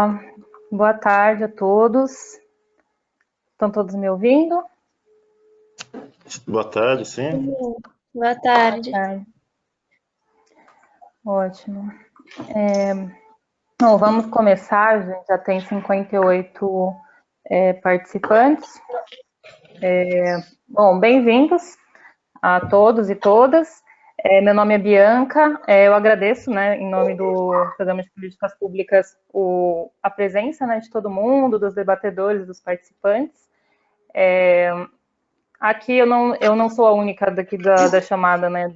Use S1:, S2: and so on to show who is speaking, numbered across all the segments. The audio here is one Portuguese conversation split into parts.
S1: Olá, boa tarde a todos. Estão todos me ouvindo?
S2: Boa tarde, sim.
S3: Boa tarde.
S1: Boa tarde. Ótimo. Bom, vamos começar, a gente já tem 58 participantes. Bom, bem-vindos a todos e todas. Meu nome é Bianca, eu agradeço, né, em nome do Programa de Políticas Públicas, a presença, né, de todo mundo, dos debatedores, dos participantes. Aqui eu não sou a única daqui da chamada, né,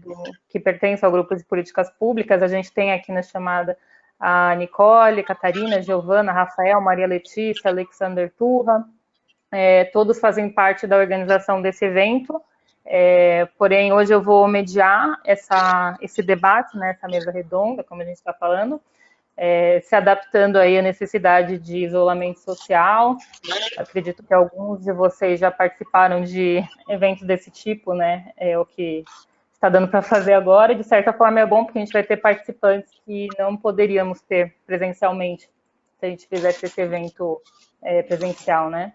S1: que pertence ao grupo de políticas públicas. A gente tem aqui na chamada a Nicole, Catarina, Giovana, Rafael, Maria Letícia, Alexander Turra. Todos fazem parte da organização desse evento. Porém, hoje eu vou mediar esse debate, né, essa mesa redonda, como a gente está falando, se adaptando aí à necessidade de isolamento social. Acredito que alguns de vocês já participaram de eventos desse tipo, né? É o que está dando para fazer agora. De certa forma é bom, porque a gente vai ter participantes que não poderíamos ter presencialmente se a gente fizesse esse evento presencial, né?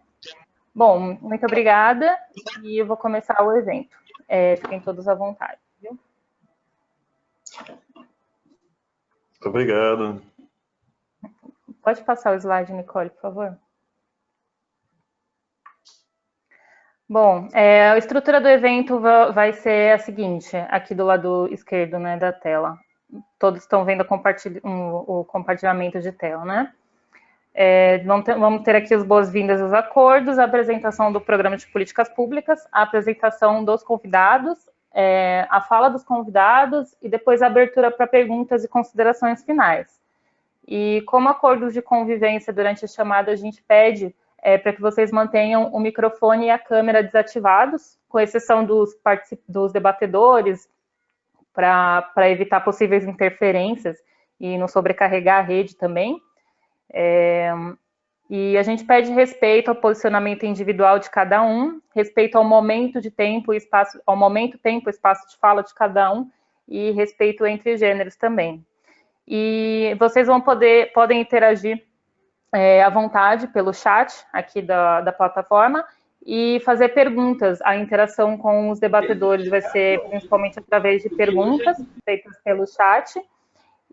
S1: Bom, muito obrigada e eu vou começar o evento. Fiquem todos à vontade, viu?
S2: Obrigado.
S1: Pode passar o slide, Nicole, por favor. Bom, a estrutura do evento vai ser a seguinte, aqui do lado esquerdo, né, da tela. Todos estão vendo o compartilhamento de tela, né? Vamos ter aqui as boas-vindas aos acordos, a apresentação do programa de políticas públicas, a apresentação dos convidados, a fala dos convidados e depois a abertura para perguntas e considerações finais. E como acordos de convivência durante a chamada, a gente pede para que vocês mantenham o microfone e a câmera desativados, com exceção dos debatedores, para evitar possíveis interferências e não sobrecarregar a rede também. E a gente pede respeito ao posicionamento individual de cada um, respeito ao momento de tempo e espaço, ao momento, tempo e espaço de fala de cada um, e respeito entre gêneros também. E vocês podem interagir à vontade pelo chat aqui da plataforma e fazer perguntas. A interação com os debatedores vai ser principalmente através de perguntas feitas pelo chat.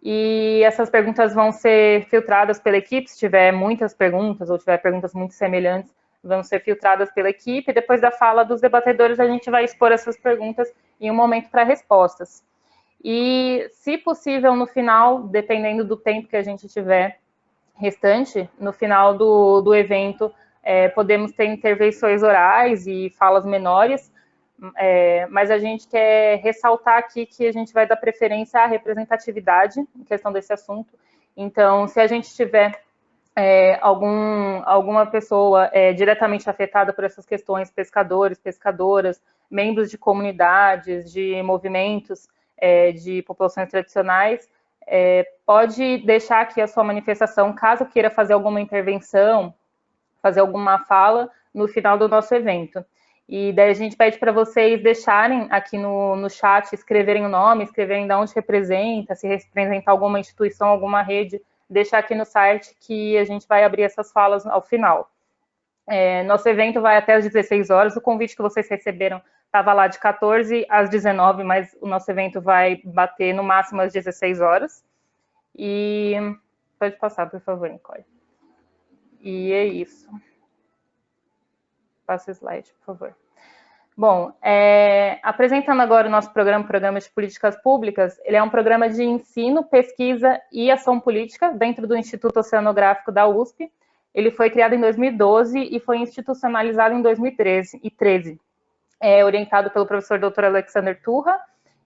S1: E essas perguntas vão ser filtradas pela equipe, se tiver muitas perguntas ou tiver perguntas muito semelhantes, vão ser filtradas pela equipe. Depois da fala dos debatedores, a gente vai expor essas perguntas em um momento para respostas. E, se possível, no final, dependendo do tempo que a gente tiver restante, no final do evento, podemos ter intervenções orais e falas menores, mas a gente quer ressaltar aqui que a gente vai dar preferência à representatividade em questão desse assunto. Então, se a gente tiver alguma pessoa diretamente afetada por essas questões, pescadores, pescadoras, membros de comunidades, de movimentos, de populações tradicionais, pode deixar aqui a sua manifestação, caso queira fazer alguma intervenção, fazer alguma fala no final do nosso evento. E daí a gente pede para vocês deixarem aqui no chat, escreverem o nome, escreverem de onde representa, se representar alguma instituição, alguma rede, deixar aqui no site que a gente vai abrir essas falas ao final. Nosso evento vai até às 16 horas, o convite que vocês receberam estava lá de 14 às 19, mas o nosso evento vai bater no máximo às 16 horas. E pode passar, por favor, Nicole. E é isso. Passa o slide, por favor. Bom, apresentando agora o nosso programa de políticas públicas, ele é um programa de ensino, pesquisa e ação política dentro do Instituto Oceanográfico da USP. Ele foi criado em 2012 e foi institucionalizado em 2013, orientado pelo professor Dr. Alexander Turra,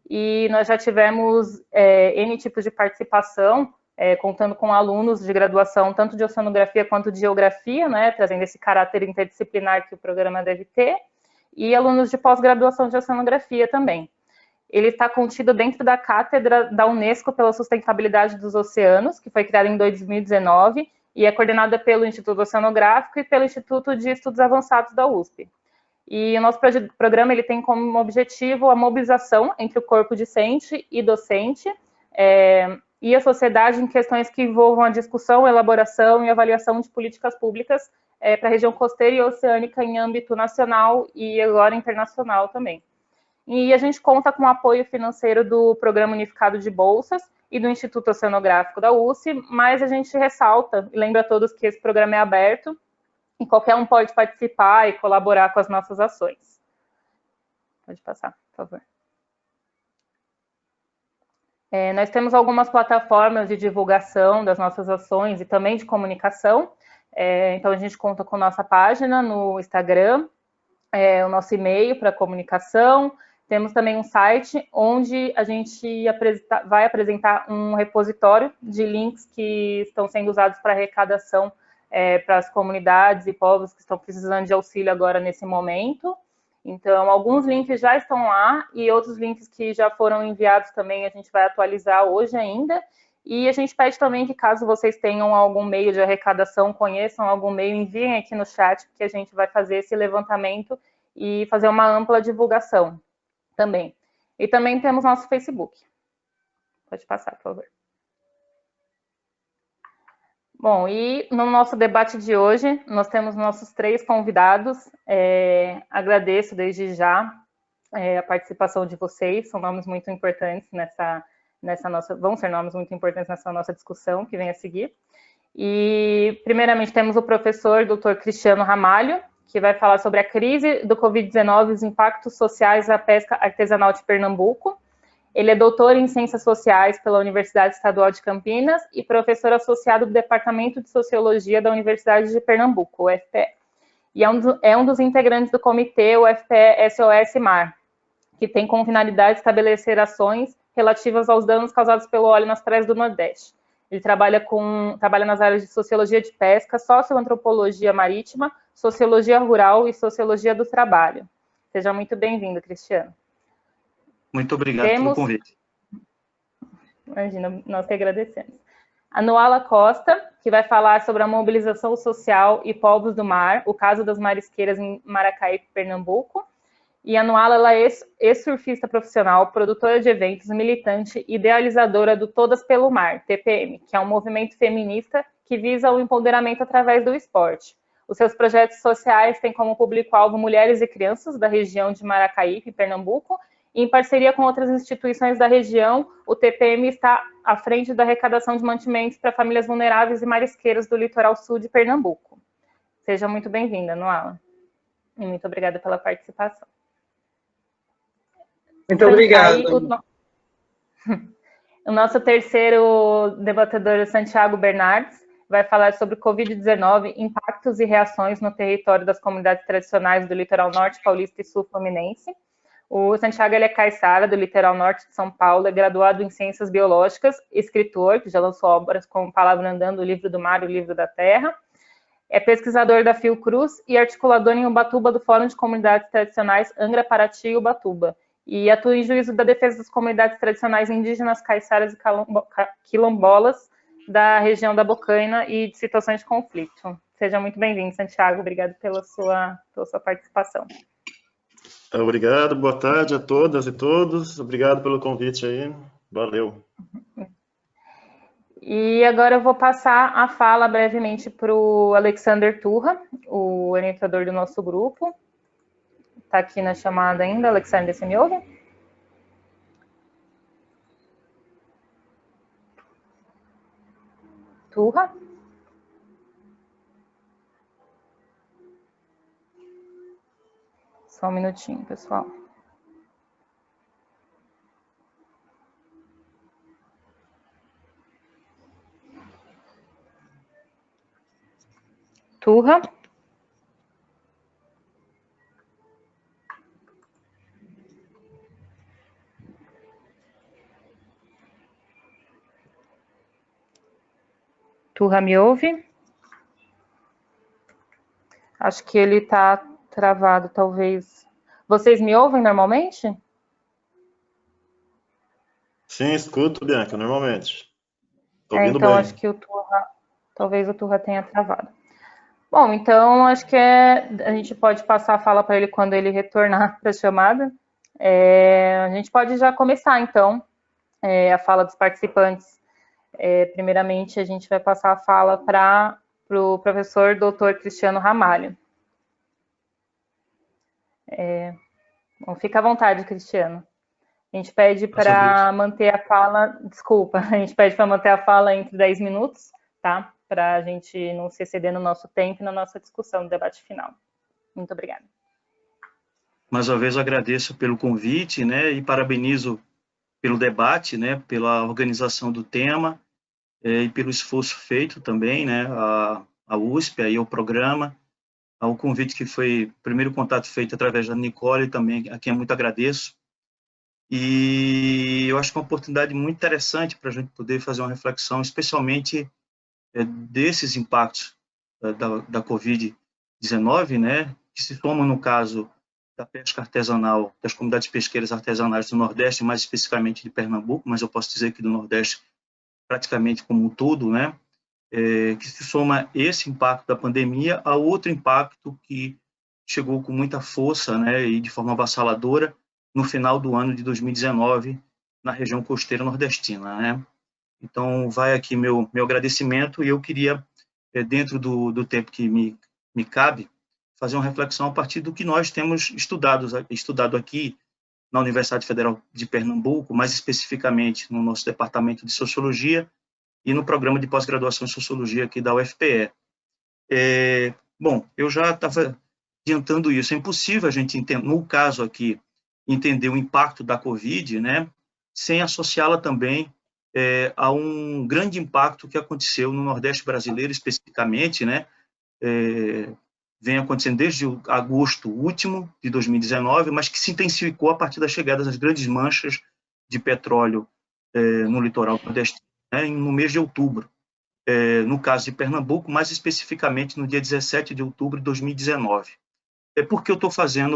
S1: e nós já tivemos N tipos de participação, contando com alunos de graduação, tanto de oceanografia quanto de geografia, né, trazendo esse caráter interdisciplinar que o programa deve ter, e alunos de pós-graduação de oceanografia também. Ele está contido dentro da Cátedra da Unesco pela Sustentabilidade dos Oceanos, que foi criada em 2019, e é coordenada pelo Instituto Oceanográfico e pelo Instituto de Estudos Avançados da USP. E o nosso programa ele tem como objetivo a mobilização entre o corpo discente e docente, e a sociedade em questões que envolvam a discussão, elaboração e avaliação de políticas públicas para a região costeira e oceânica em âmbito nacional e agora internacional também. E a gente conta com o apoio financeiro do Programa Unificado de Bolsas e do Instituto Oceanográfico da USP, mas a gente ressalta e lembra a todos que esse programa é aberto e qualquer um pode participar e colaborar com as nossas ações. Pode passar, por favor. Nós temos algumas plataformas de divulgação das nossas ações e também de comunicação. Então, a gente conta com nossa página no Instagram, o nosso e-mail para comunicação. Temos também um site onde a gente vai apresentar um repositório de links que estão sendo usados para arrecadação para as comunidades e povos que estão precisando de auxílio agora nesse momento. Então, alguns links já estão lá e outros links que já foram enviados também a gente vai atualizar hoje ainda. E a gente pede também que, caso vocês tenham algum meio de arrecadação, conheçam algum meio, enviem aqui no chat, porque a gente vai fazer esse levantamento e fazer uma ampla divulgação também. E também temos nosso Facebook. Pode passar, por favor. Bom, e no nosso debate de hoje, nós temos nossos 3 convidados. Agradeço desde já a participação de vocês, são nomes muito importantes vão ser nomes muito importantes nessa nossa discussão que vem a seguir. E, primeiramente, temos o professor Dr. Cristiano Ramalho, que vai falar sobre a crise do Covid-19 e os impactos sociais da pesca artesanal de Pernambuco. Ele é doutor em Ciências Sociais pela Universidade Estadual de Campinas e professor associado do Departamento de Sociologia da Universidade de Pernambuco, UFPE. E é um dos integrantes do comitê UFPE SOS Mar, que tem como finalidade estabelecer ações relativas aos danos causados pelo óleo nas praias do Nordeste. Ele trabalha nas áreas de Sociologia de Pesca, Socioantropologia Marítima, Sociologia Rural e Sociologia do Trabalho. Seja muito bem-vindo, Cristiano.
S3: Muito obrigado pelo convite.
S1: Imagina, nós que agradecemos. A Noala Costa, que vai falar sobre a mobilização social e povos do mar, o caso das marisqueiras em Maracaípe, Pernambuco. E a Noala, ela é ex-surfista profissional, produtora de eventos, militante e idealizadora do Todas pelo Mar, TPM, que é um movimento feminista que visa o empoderamento através do esporte. Os seus projetos sociais têm como público-alvo mulheres e crianças da região de Maracaípe, Pernambuco. E, em parceria com outras instituições da região, o TPM está à frente da arrecadação de mantimentos para famílias vulneráveis e marisqueiras do litoral sul de Pernambuco. Seja muito bem-vinda, Noala. E muito obrigada pela participação.
S4: Muito obrigado.
S1: O nosso terceiro debatedor, Santiago Bernardes, vai falar sobre Covid-19, impactos e reações no território das comunidades tradicionais do litoral norte paulista e sul fluminense. O Santiago ele é caiçara do litoral norte de São Paulo, é graduado em Ciências Biológicas, escritor, que já lançou obras como Palavra Andando, O Livro do Mar e O Livro da Terra. É pesquisador da Fiocruz e articulador em Ubatuba do Fórum de Comunidades Tradicionais Angra, Paraty e Ubatuba. E atua em juízo da defesa das comunidades tradicionais indígenas, caiçaras e quilombolas da região da Bocaina e de situações de conflito. Seja muito bem-vindo, Santiago. Obrigado pela sua participação.
S2: Obrigado, boa tarde a todas e todos. Obrigado pelo convite aí. Valeu.
S1: E agora eu vou passar a fala brevemente para o Alexander Turra, o orientador do nosso grupo. Está aqui na chamada ainda. Alexander, você me ouve? Turra? Só um minutinho, pessoal. Turra? Turra, me ouve? Acho que ele está travado, talvez. Vocês me ouvem normalmente?
S2: Sim, escuto, Bianca, normalmente. Tô ouvindo
S1: então
S2: bem.
S1: Acho que talvez o Turra tenha travado. Bom, então acho que a gente pode passar a fala para ele quando ele retornar para a chamada. A gente pode já começar, então, a fala dos participantes. Primeiramente, a gente vai passar a fala para o professor Dr. Cristiano Ramalho. Bom, fica à vontade, Cristiano. A gente pede para manter a fala, desculpa, a gente pede para manter a fala entre 10 minutos, tá? Para a gente não se exceder no nosso tempo e na nossa discussão do debate final. Muito obrigada.
S3: Mais uma vez, eu agradeço pelo convite, né, e parabenizo pelo debate, né, pela organização do tema e pelo esforço feito também, né, a USP, aí o programa, ao convite que foi, o primeiro contato feito através da Nicole também, a quem eu muito agradeço. E eu acho que é uma oportunidade muito interessante para a gente poder fazer uma reflexão, especialmente desses impactos da Covid-19, né, que se somam no caso da pesca artesanal, das comunidades pesqueiras artesanais do Nordeste, mais especificamente de Pernambuco, mas eu posso dizer que do Nordeste praticamente como um todo, né, que se soma esse impacto da pandemia a outro impacto que chegou com muita força, né, e de forma avassaladora no final do ano de 2019 na região costeira nordestina, né. Então, vai aqui meu agradecimento e eu queria, dentro do tempo que me cabe, fazer uma reflexão a partir do que nós temos estudado aqui na Universidade Federal de Pernambuco, mais especificamente no nosso departamento de Sociologia e no programa de pós-graduação em Sociologia aqui da UFPE. Bom, eu já estava adiantando isso, é impossível a gente, no caso aqui, entender o impacto da Covid, né, sem associá-la também a um grande impacto que aconteceu no Nordeste brasileiro, especificamente, né, vem acontecendo desde agosto último de 2019, mas que se intensificou a partir da chegada das grandes manchas de petróleo no litoral nordestino, né, no mês de outubro. No caso de Pernambuco, mais especificamente no dia 17 de outubro de 2019. Por que eu estou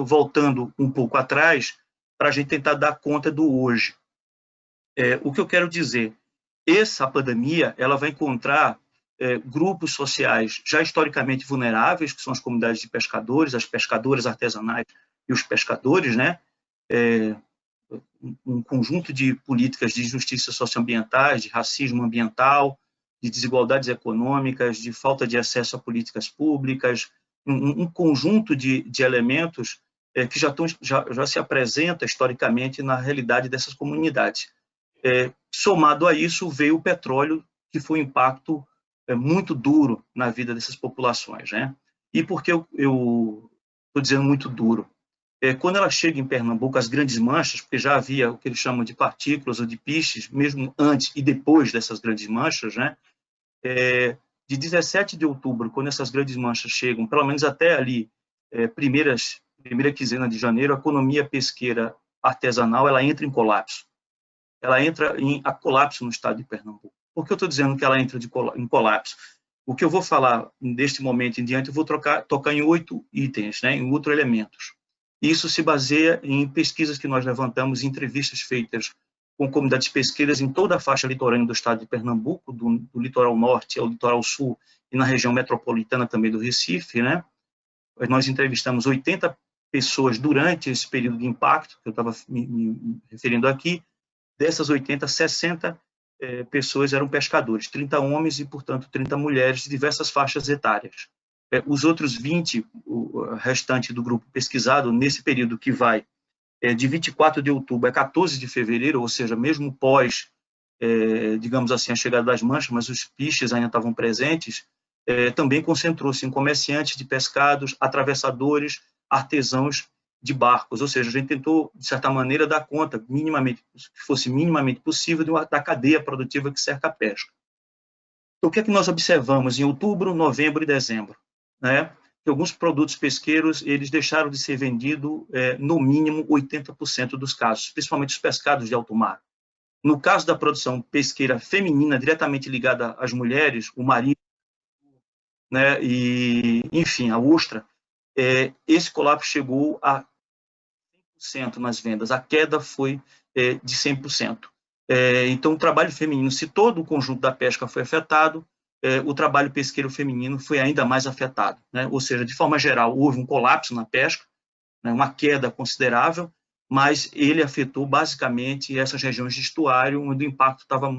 S3: voltando um pouco atrás, para a gente tentar dar conta do hoje. O que eu quero dizer, essa pandemia ela vai encontrar grupos sociais já historicamente vulneráveis, que são as comunidades de pescadores, as pescadoras artesanais e os pescadores, né? Um conjunto de políticas de justiça socioambientais, de racismo ambiental, de desigualdades econômicas, de falta de acesso a políticas públicas, um conjunto de elementos que já se apresenta historicamente na realidade dessas comunidades. Somado a isso, veio o petróleo, que foi um impacto muito duro na vida dessas populações, né? E por que eu estou dizendo muito duro? Quando ela chega em Pernambuco, as grandes manchas, porque já havia o que eles chamam de partículas ou de pistes, mesmo antes e depois dessas grandes manchas, né? De 17 de outubro, quando essas grandes manchas chegam, pelo menos até ali, primeira quinzena de janeiro, a economia pesqueira artesanal ela entra em colapso. Ela entra em colapso no estado de Pernambuco. Por que eu estou dizendo que ela entra em colapso? O que eu vou falar deste momento em diante, eu vou tocar em 8 itens, né, em 8 elementos. Isso se baseia em pesquisas que nós levantamos, em entrevistas feitas com comunidades pesqueiras em toda a faixa litorânea do estado de Pernambuco, do litoral norte ao litoral sul e na região metropolitana também do Recife, né? Nós entrevistamos 80 pessoas durante esse período de impacto, que eu estava me referindo aqui. Dessas 80, 60 pessoas eram pescadores, 30 homens e, portanto, 30 mulheres de diversas faixas etárias. Os outros 20, o restante do grupo pesquisado, nesse período que vai de 24 de outubro a 14 de fevereiro, ou seja, mesmo pós, digamos assim, a chegada das manchas, mas os pistes ainda estavam presentes, também concentrou-se em comerciantes de pescados, atravessadores, artesãos de barcos, ou seja, a gente tentou, de certa maneira, dar conta, minimamente, que fosse minimamente possível, da cadeia produtiva que cerca a pesca. Então, o que é que nós observamos em outubro, novembro e dezembro? Né? Que alguns produtos pesqueiros eles deixaram de ser vendidos, no mínimo 80% dos casos, principalmente os pescados de alto mar. No caso da produção pesqueira feminina, diretamente ligada às mulheres, o marisco, né, e, enfim, a ostra, esse colapso chegou a 100% nas vendas, a queda foi de 100%. Então, o trabalho feminino, se todo o conjunto da pesca foi afetado, o trabalho pesqueiro feminino foi ainda mais afetado, né? Ou seja, de forma geral, houve um colapso na pesca, né, uma queda considerável, mas ele afetou basicamente essas regiões de estuário, onde o impacto estava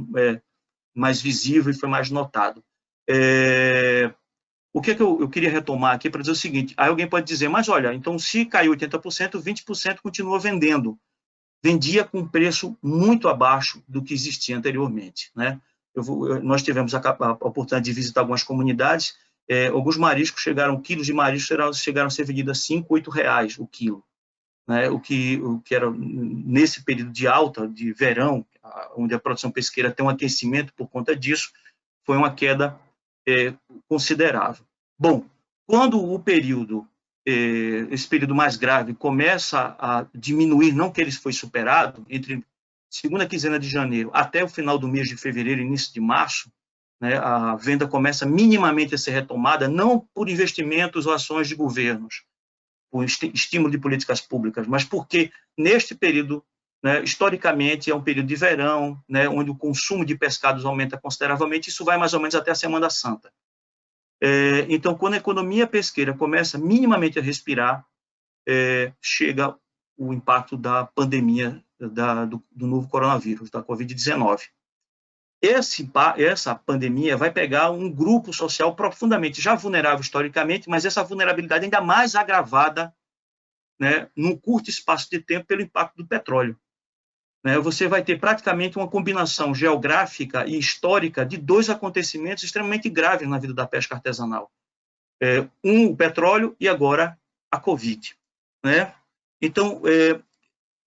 S3: mais visível e foi mais notado. O que eu queria retomar aqui para dizer o seguinte, aí alguém pode dizer, mas olha, então se caiu 80%, 20% continua vendendo. Vendia com um preço muito abaixo do que existia anteriormente, né? Nós tivemos a oportunidade de visitar algumas comunidades, alguns mariscos quilos de mariscos chegaram a ser vendidos a 5, 8 reais o quilo, né? O que era, nesse período de alta, de verão, onde a produção pesqueira tem um aquecimento por conta disso, foi uma queda considerável. Bom, quando esse período mais grave começa a diminuir, não que ele foi superado, entre segunda quinzena de janeiro até o final do mês de fevereiro, início de março, né, a venda começa minimamente a ser retomada, não por investimentos ou ações de governos, por estímulo de políticas públicas, mas porque neste período, né, historicamente, é um período de verão, né, onde o consumo de pescados aumenta consideravelmente, isso vai mais ou menos até a Semana Santa. Então, quando a economia pesqueira começa minimamente a respirar, chega o impacto da pandemia do novo coronavírus, da Covid-19. Essa pandemia vai pegar um grupo social profundamente já vulnerável historicamente, mas essa vulnerabilidade ainda mais agravada, né, num curto espaço de tempo pelo impacto do petróleo. Né, você vai ter praticamente uma combinação geográfica e histórica de dois acontecimentos extremamente graves na vida da pesca artesanal. O petróleo e agora a Covid. Né? Então,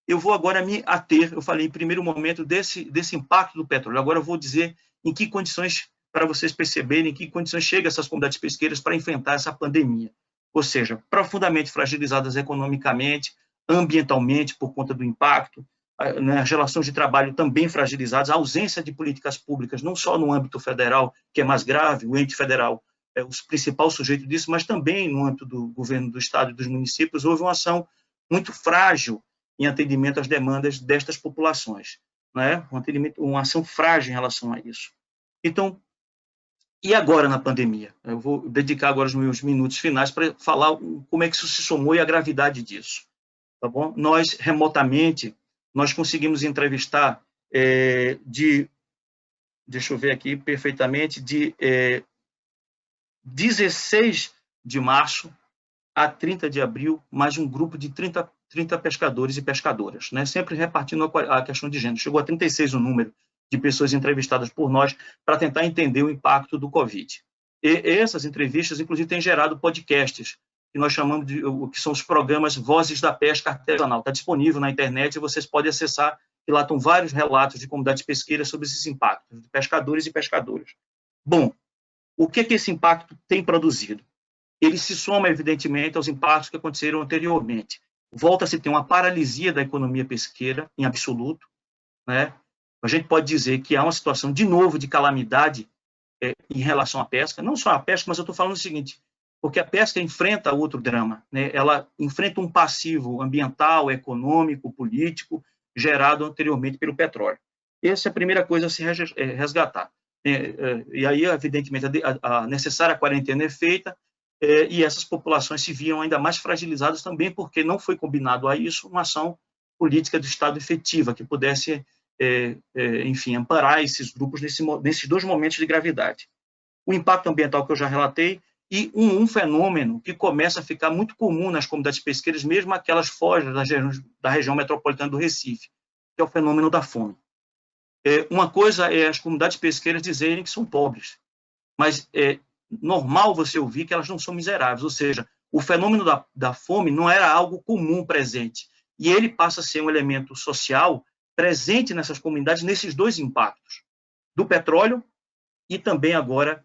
S3: eu vou agora me ater, eu falei em primeiro momento desse impacto do petróleo, agora eu vou dizer em que condições, para vocês perceberem, em que condições chegam essas comunidades pesqueiras para enfrentar essa pandemia. Ou seja, profundamente fragilizadas economicamente, ambientalmente, por conta do impacto, né, as relações de trabalho também fragilizadas, a ausência de políticas públicas, não só no âmbito federal, que é mais grave, o ente federal é o principal sujeito disso, mas também no âmbito do governo do Estado e dos municípios, houve uma ação muito frágil em atendimento às demandas destas populações, né? Uma ação frágil em relação a isso. Então, e agora na pandemia? Eu vou dedicar agora os meus minutos finais para falar como é que isso se somou e a gravidade disso. Tá bom? Nós, remotamente, nós conseguimos entrevistar deixa eu ver aqui perfeitamente, de 16 de março a 30 de abril, mais um grupo de 30 pescadores e pescadoras, né? Sempre repartindo a questão de gênero. Chegou a 36 o número de pessoas entrevistadas por nós para tentar entender o impacto do Covid. E essas entrevistas, inclusive, têm gerado podcasts, que nós chamamos que são os programas Vozes da Pesca Artesanal. Está disponível na internet e vocês podem acessar, e lá estão vários relatos de comunidades pesqueiras sobre esses impactos, de pescadores e pescadoras. Bom, o que esse impacto tem produzido? Ele se soma, evidentemente, aos impactos que aconteceram anteriormente. Volta-se a ter uma paralisia da economia pesqueira, em absoluto, né? A gente pode dizer que há uma situação, de novo, de calamidade em relação à pesca, não só a pesca, mas eu estou falando o seguinte, porque a pesca enfrenta outro drama, né? Ela enfrenta um passivo ambiental, econômico, político, gerado anteriormente pelo petróleo. Essa é a primeira coisa a se resgatar. E aí, evidentemente, a necessária quarentena é feita, e essas populações se viam ainda mais fragilizadas também, porque não foi combinado a isso uma ação política do Estado efetiva, que pudesse, enfim, amparar esses grupos nesses dois momentos de gravidade. O impacto ambiental que eu já relatei, e um fenômeno que começa a ficar muito comum nas comunidades pesqueiras, mesmo aquelas fora da região metropolitana do Recife, que é o fenômeno da fome. Uma coisa é as comunidades pesqueiras dizerem que são pobres, mas é normal você ouvir que elas não são miseráveis, ou seja, o fenômeno da fome não era algo comum presente, e ele passa a ser um elemento social presente nessas comunidades, nesses dois impactos, do petróleo e também agora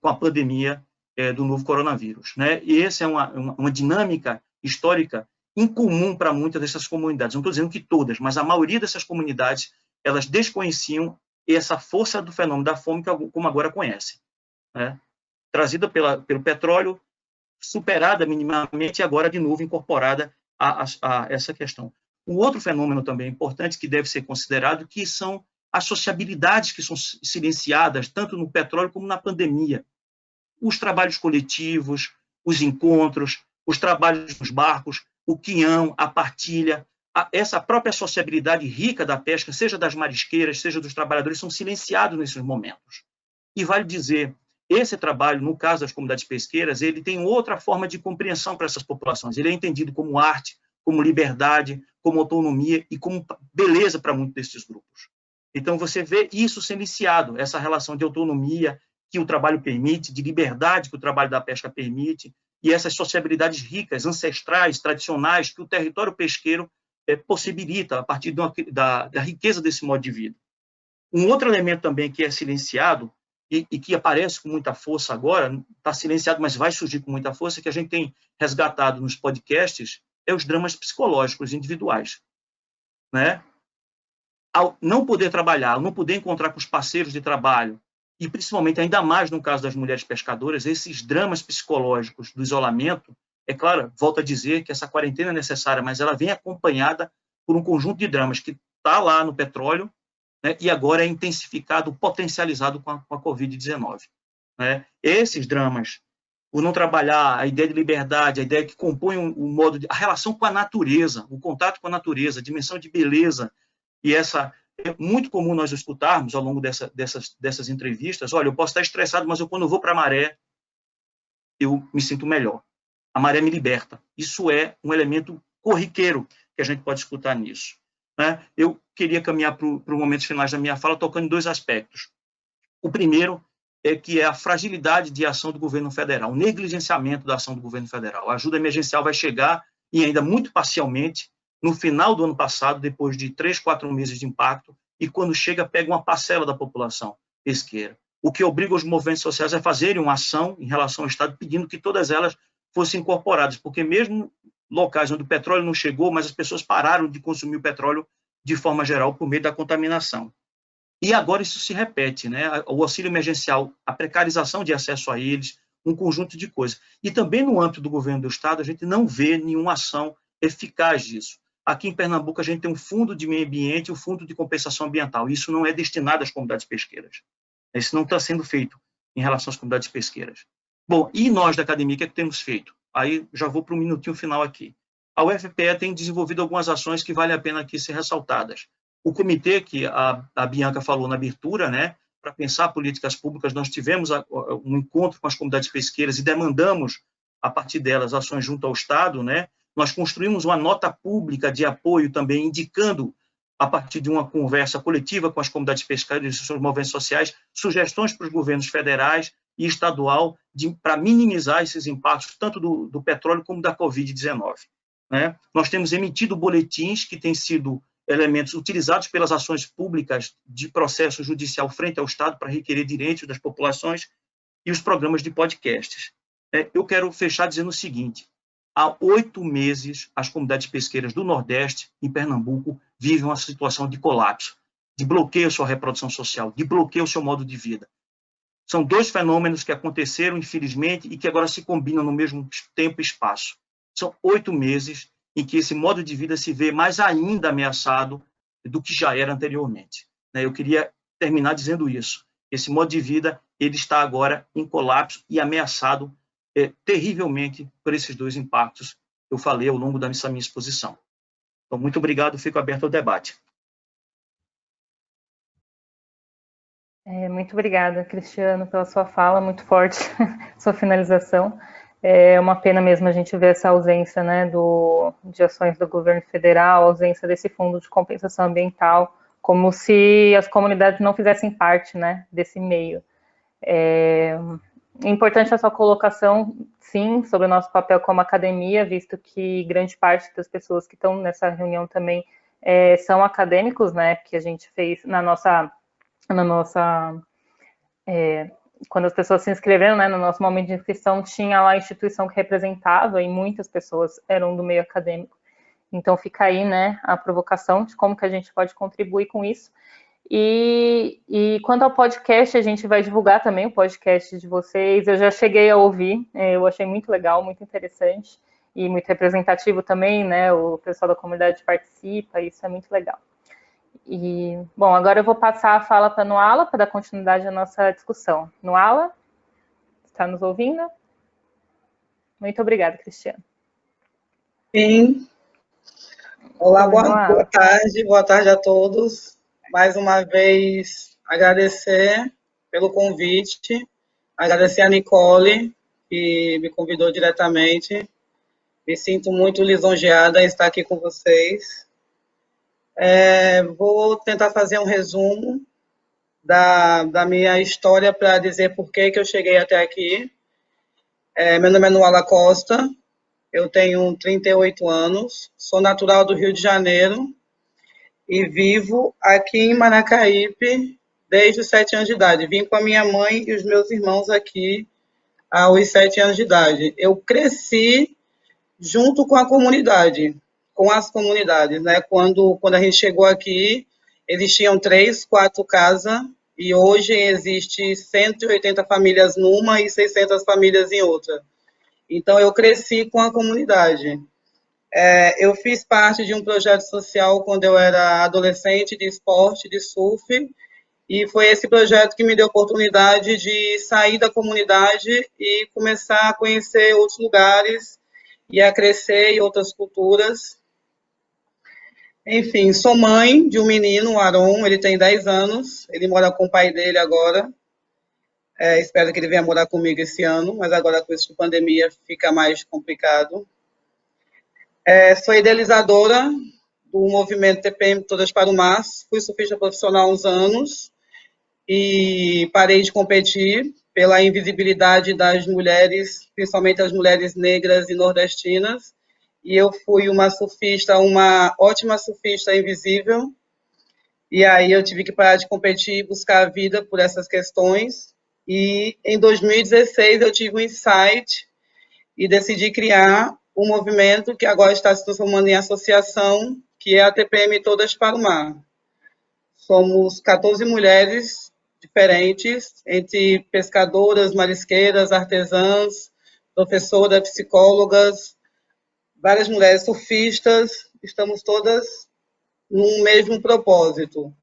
S3: com a pandemia do novo coronavírus, né? E essa é uma dinâmica histórica incomum para muitas dessas comunidades. Não estou dizendo que todas, mas a maioria dessas comunidades, elas desconheciam essa força do fenômeno da fome como agora conhecem, né? Trazida pelo petróleo, superada minimamente e agora de novo incorporada a essa questão. Um outro fenômeno também importante que deve ser considerado, que são as sociabilidades que são silenciadas tanto no petróleo como na pandemia. Os trabalhos coletivos, os encontros, os trabalhos nos barcos, o quião, a partilha, essa própria sociabilidade rica da pesca, seja das marisqueiras, seja dos trabalhadores, são silenciados nesses momentos. E vale dizer, esse trabalho, no caso das comunidades pesqueiras, ele tem outra forma de compreensão para essas populações. Ele é entendido como arte, como liberdade, como autonomia e como beleza para muitos desses grupos. Então, você vê isso silenciado, essa relação de autonomia que o trabalho permite, de liberdade que o trabalho da pesca permite, e essas sociabilidades ricas, ancestrais, tradicionais, que o território pesqueiro possibilita a partir da riqueza desse modo de vida. Um outro elemento também que é silenciado e que aparece com muita força agora, está silenciado, mas vai surgir com muita força, que a gente tem resgatado nos podcasts, é os dramas psicológicos individuais. Né? Ao não poder trabalhar, ao não poder encontrar com os parceiros de trabalho, e principalmente, ainda mais no caso das mulheres pescadoras, esses dramas psicológicos do isolamento, é claro, volto a dizer que essa quarentena é necessária, mas ela vem acompanhada por um conjunto de dramas que está lá no petróleo, né, e agora é intensificado, potencializado com a Covid-19. Né? Esses dramas, o não trabalhar, a ideia de liberdade, a ideia que compõe um modo a relação com a natureza, o contato com a natureza, a dimensão de beleza, e essa é muito comum nós escutarmos ao longo dessas entrevistas, olha, eu posso estar estressado, mas quando eu vou para a maré, eu me sinto melhor. A maré me liberta. Isso é um elemento corriqueiro que a gente pode escutar nisso. Né? Eu queria caminhar para os momentos finais da minha fala tocando em dois aspectos. O primeiro é que é a fragilidade de ação do governo federal, o negligenciamento da ação do governo federal. A ajuda emergencial vai chegar, e ainda muito parcialmente, no final do ano passado, depois de 3, 4 meses de impacto, e quando chega, pega uma parcela da população pesqueira. O que obriga os movimentos sociais a fazerem uma ação em relação ao Estado, pedindo que todas elas fossem incorporadas, porque mesmo locais onde o petróleo não chegou, mas as pessoas pararam de consumir o petróleo de forma geral por meio da contaminação. E agora isso se repete, né? O auxílio emergencial, a precarização de acesso a eles, um conjunto de coisas. E também no âmbito do governo do Estado, a gente não vê nenhuma ação eficaz disso. Aqui em Pernambuco, a gente tem um fundo de meio ambiente e um fundo de compensação ambiental. Isso não é destinado às comunidades pesqueiras. Isso não está sendo feito em relação às comunidades pesqueiras. Bom, e nós da academia, o que é que temos feito? Aí já vou para um minutinho final aqui. A UFPE tem desenvolvido algumas ações que valem a pena aqui ser ressaltadas. O comitê que a Bianca falou na abertura, né, para pensar políticas públicas, nós tivemos um encontro com as comunidades pesqueiras e demandamos, a partir delas, ações junto ao Estado, né? Nós construímos uma nota pública de apoio também, indicando, a partir de uma conversa coletiva com as comunidades pesqueiras e seus movimentos sociais, sugestões para os governos federais e estadual para minimizar esses impactos, tanto do petróleo como da Covid-19. Né? Nós temos emitido boletins que têm sido elementos utilizados pelas ações públicas de processo judicial frente ao Estado para requerer direitos das populações e os programas de podcasts. Eu quero fechar dizendo o seguinte: há 8 meses, as comunidades pesqueiras do Nordeste, em Pernambuco, vivem uma situação de colapso, de bloqueio à sua reprodução social, de bloqueio ao seu modo de vida. São 2 fenômenos que aconteceram, infelizmente, e que agora se combinam no mesmo tempo e espaço. São 8 meses em que esse modo de vida se vê mais ainda ameaçado do que já era anteriormente. Eu queria terminar dizendo isso. Esse modo de vida ele está agora em colapso e ameaçado terrivelmente por esses 2 impactos que eu falei ao longo dessa minha exposição. Então, muito obrigado, fico aberto ao debate.
S1: Muito obrigada, Cristiano, pela sua fala, muito forte, sua finalização. É uma pena mesmo a gente ver essa ausência, né, de ações do governo federal, a ausência desse fundo de compensação ambiental, como se as comunidades não fizessem parte, né, desse meio. É importante a sua colocação, sim, sobre o nosso papel como academia, visto que grande parte das pessoas que estão nessa reunião também são acadêmicos, né, que a gente fez quando as pessoas se inscreveram, né, no nosso momento de inscrição, tinha lá a instituição que representava e muitas pessoas eram do meio acadêmico. Então fica aí, né, a provocação de como que a gente pode contribuir com isso. E quanto ao podcast, a gente vai divulgar também o podcast de vocês. Eu já cheguei a ouvir, eu achei muito legal, muito interessante e muito representativo também, né? O pessoal da comunidade participa, isso é muito legal. E, bom, agora eu vou passar a fala para a Nuala para dar continuidade à nossa discussão. Nuala, está nos ouvindo? Muito obrigada, Cristiano.
S4: Sim. Olá,
S1: Boa.
S4: boa tarde a todos. Mais uma vez, agradecer pelo convite, agradecer a Nicole, que me convidou diretamente. Me sinto muito lisonjeada em estar aqui com vocês. Vou tentar fazer um resumo da minha história para dizer por que eu cheguei até aqui. Meu nome é Nuala Costa, eu tenho 38 anos, sou natural do Rio de Janeiro, e vivo aqui em Maracaípe desde os 7 anos de idade. Vim com a minha mãe e os meus irmãos aqui aos 7 anos de idade. Eu cresci junto com a comunidade, com as comunidades, né? Quando a gente chegou aqui, eles tinham 3, 4 casas, e hoje existe 180 famílias numa e 600 famílias em outra. Então, eu cresci com a comunidade. Eu fiz parte de um projeto social quando eu era adolescente, de esporte, de surf, e foi esse projeto que me deu a oportunidade de sair da comunidade e começar a conhecer outros lugares e a crescer em outras culturas. Enfim, sou mãe de um menino, o Aron, ele tem 10 anos, ele mora com o pai dele agora. Espero que ele venha morar comigo esse ano, mas agora com isso de pandemia fica mais complicado. Sou idealizadora do movimento TPM Todas para o Mar, fui surfista profissional há uns anos e parei de competir pela invisibilidade das mulheres, principalmente as mulheres negras e nordestinas, e eu fui uma ótima surfista invisível, e aí eu tive que parar de competir e buscar a vida por essas questões, e em 2016 eu tive um insight e decidi criar um movimento que agora está se transformando em associação, que é a TPM Todas para o Mar. Somos 14 mulheres diferentes, entre pescadoras, marisqueiras, artesãs, professoras, psicólogas, várias mulheres surfistas, estamos todas num mesmo propósito.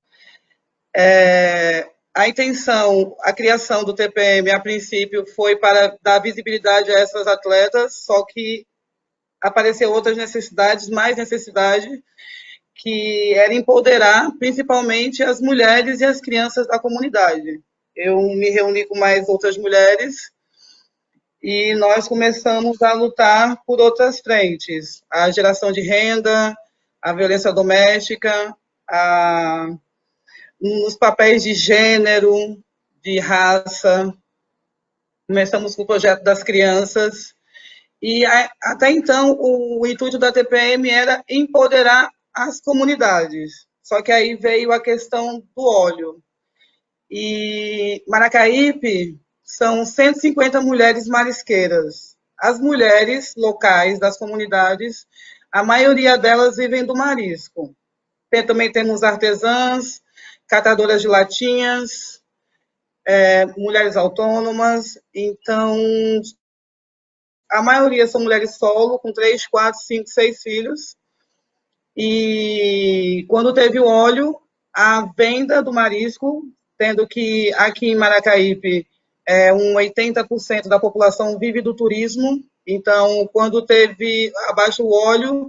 S4: A intenção, a criação do TPM, a princípio, foi para dar visibilidade a essas atletas, só que apareceu outras necessidades, mais necessidade, que era empoderar principalmente as mulheres e as crianças da comunidade. Eu me reuni com mais outras mulheres e nós começamos a lutar por outras frentes, a geração de renda, a violência doméstica, nos papéis de gênero, de raça. Começamos com o projeto das crianças. E até então, o intuito da TPM era empoderar as comunidades. Só que aí veio a questão do óleo. E Maracaípe são 150 mulheres marisqueiras. As mulheres locais das comunidades, a maioria delas vivem do marisco. Também temos artesãs, catadoras de latinhas, mulheres autônomas. Então, a maioria são mulheres solo, com 3, 4, 5, 6 filhos. E quando teve o óleo, a venda do marisco, tendo que aqui em Maracaípe, 80% da população vive do turismo. Então, quando teve abaixo o óleo,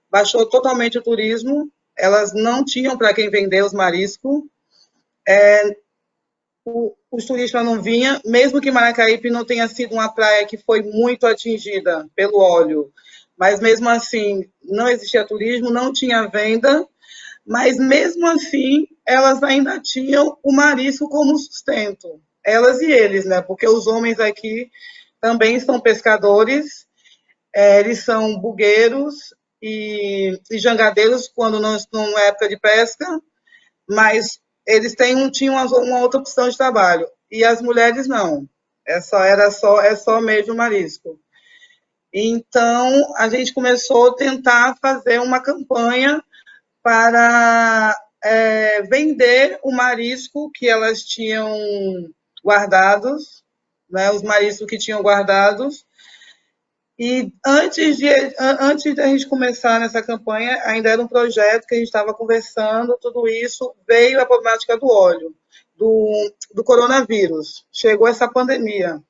S4: baixou totalmente o turismo. Elas não tinham para quem vender os mariscos. Os turistas não vinham, mesmo que Maracaípe não tenha sido uma praia que foi muito atingida pelo óleo, mas mesmo assim não existia turismo, não tinha venda, mas mesmo assim elas ainda tinham o marisco como sustento, elas e eles, né? Porque os homens aqui também são pescadores, eles são bugueiros e jangadeiros quando não estão na época de pesca, mas eles tinham uma outra opção de trabalho, e as mulheres não, é só mesmo marisco. Então, a gente começou a tentar fazer uma campanha para vender o marisco que elas tinham guardados, né, os mariscos que tinham guardados. E antes de a gente começar nessa campanha, ainda era um projeto que a gente estava conversando, tudo isso, veio a problemática do óleo, do coronavírus, chegou essa pandemia.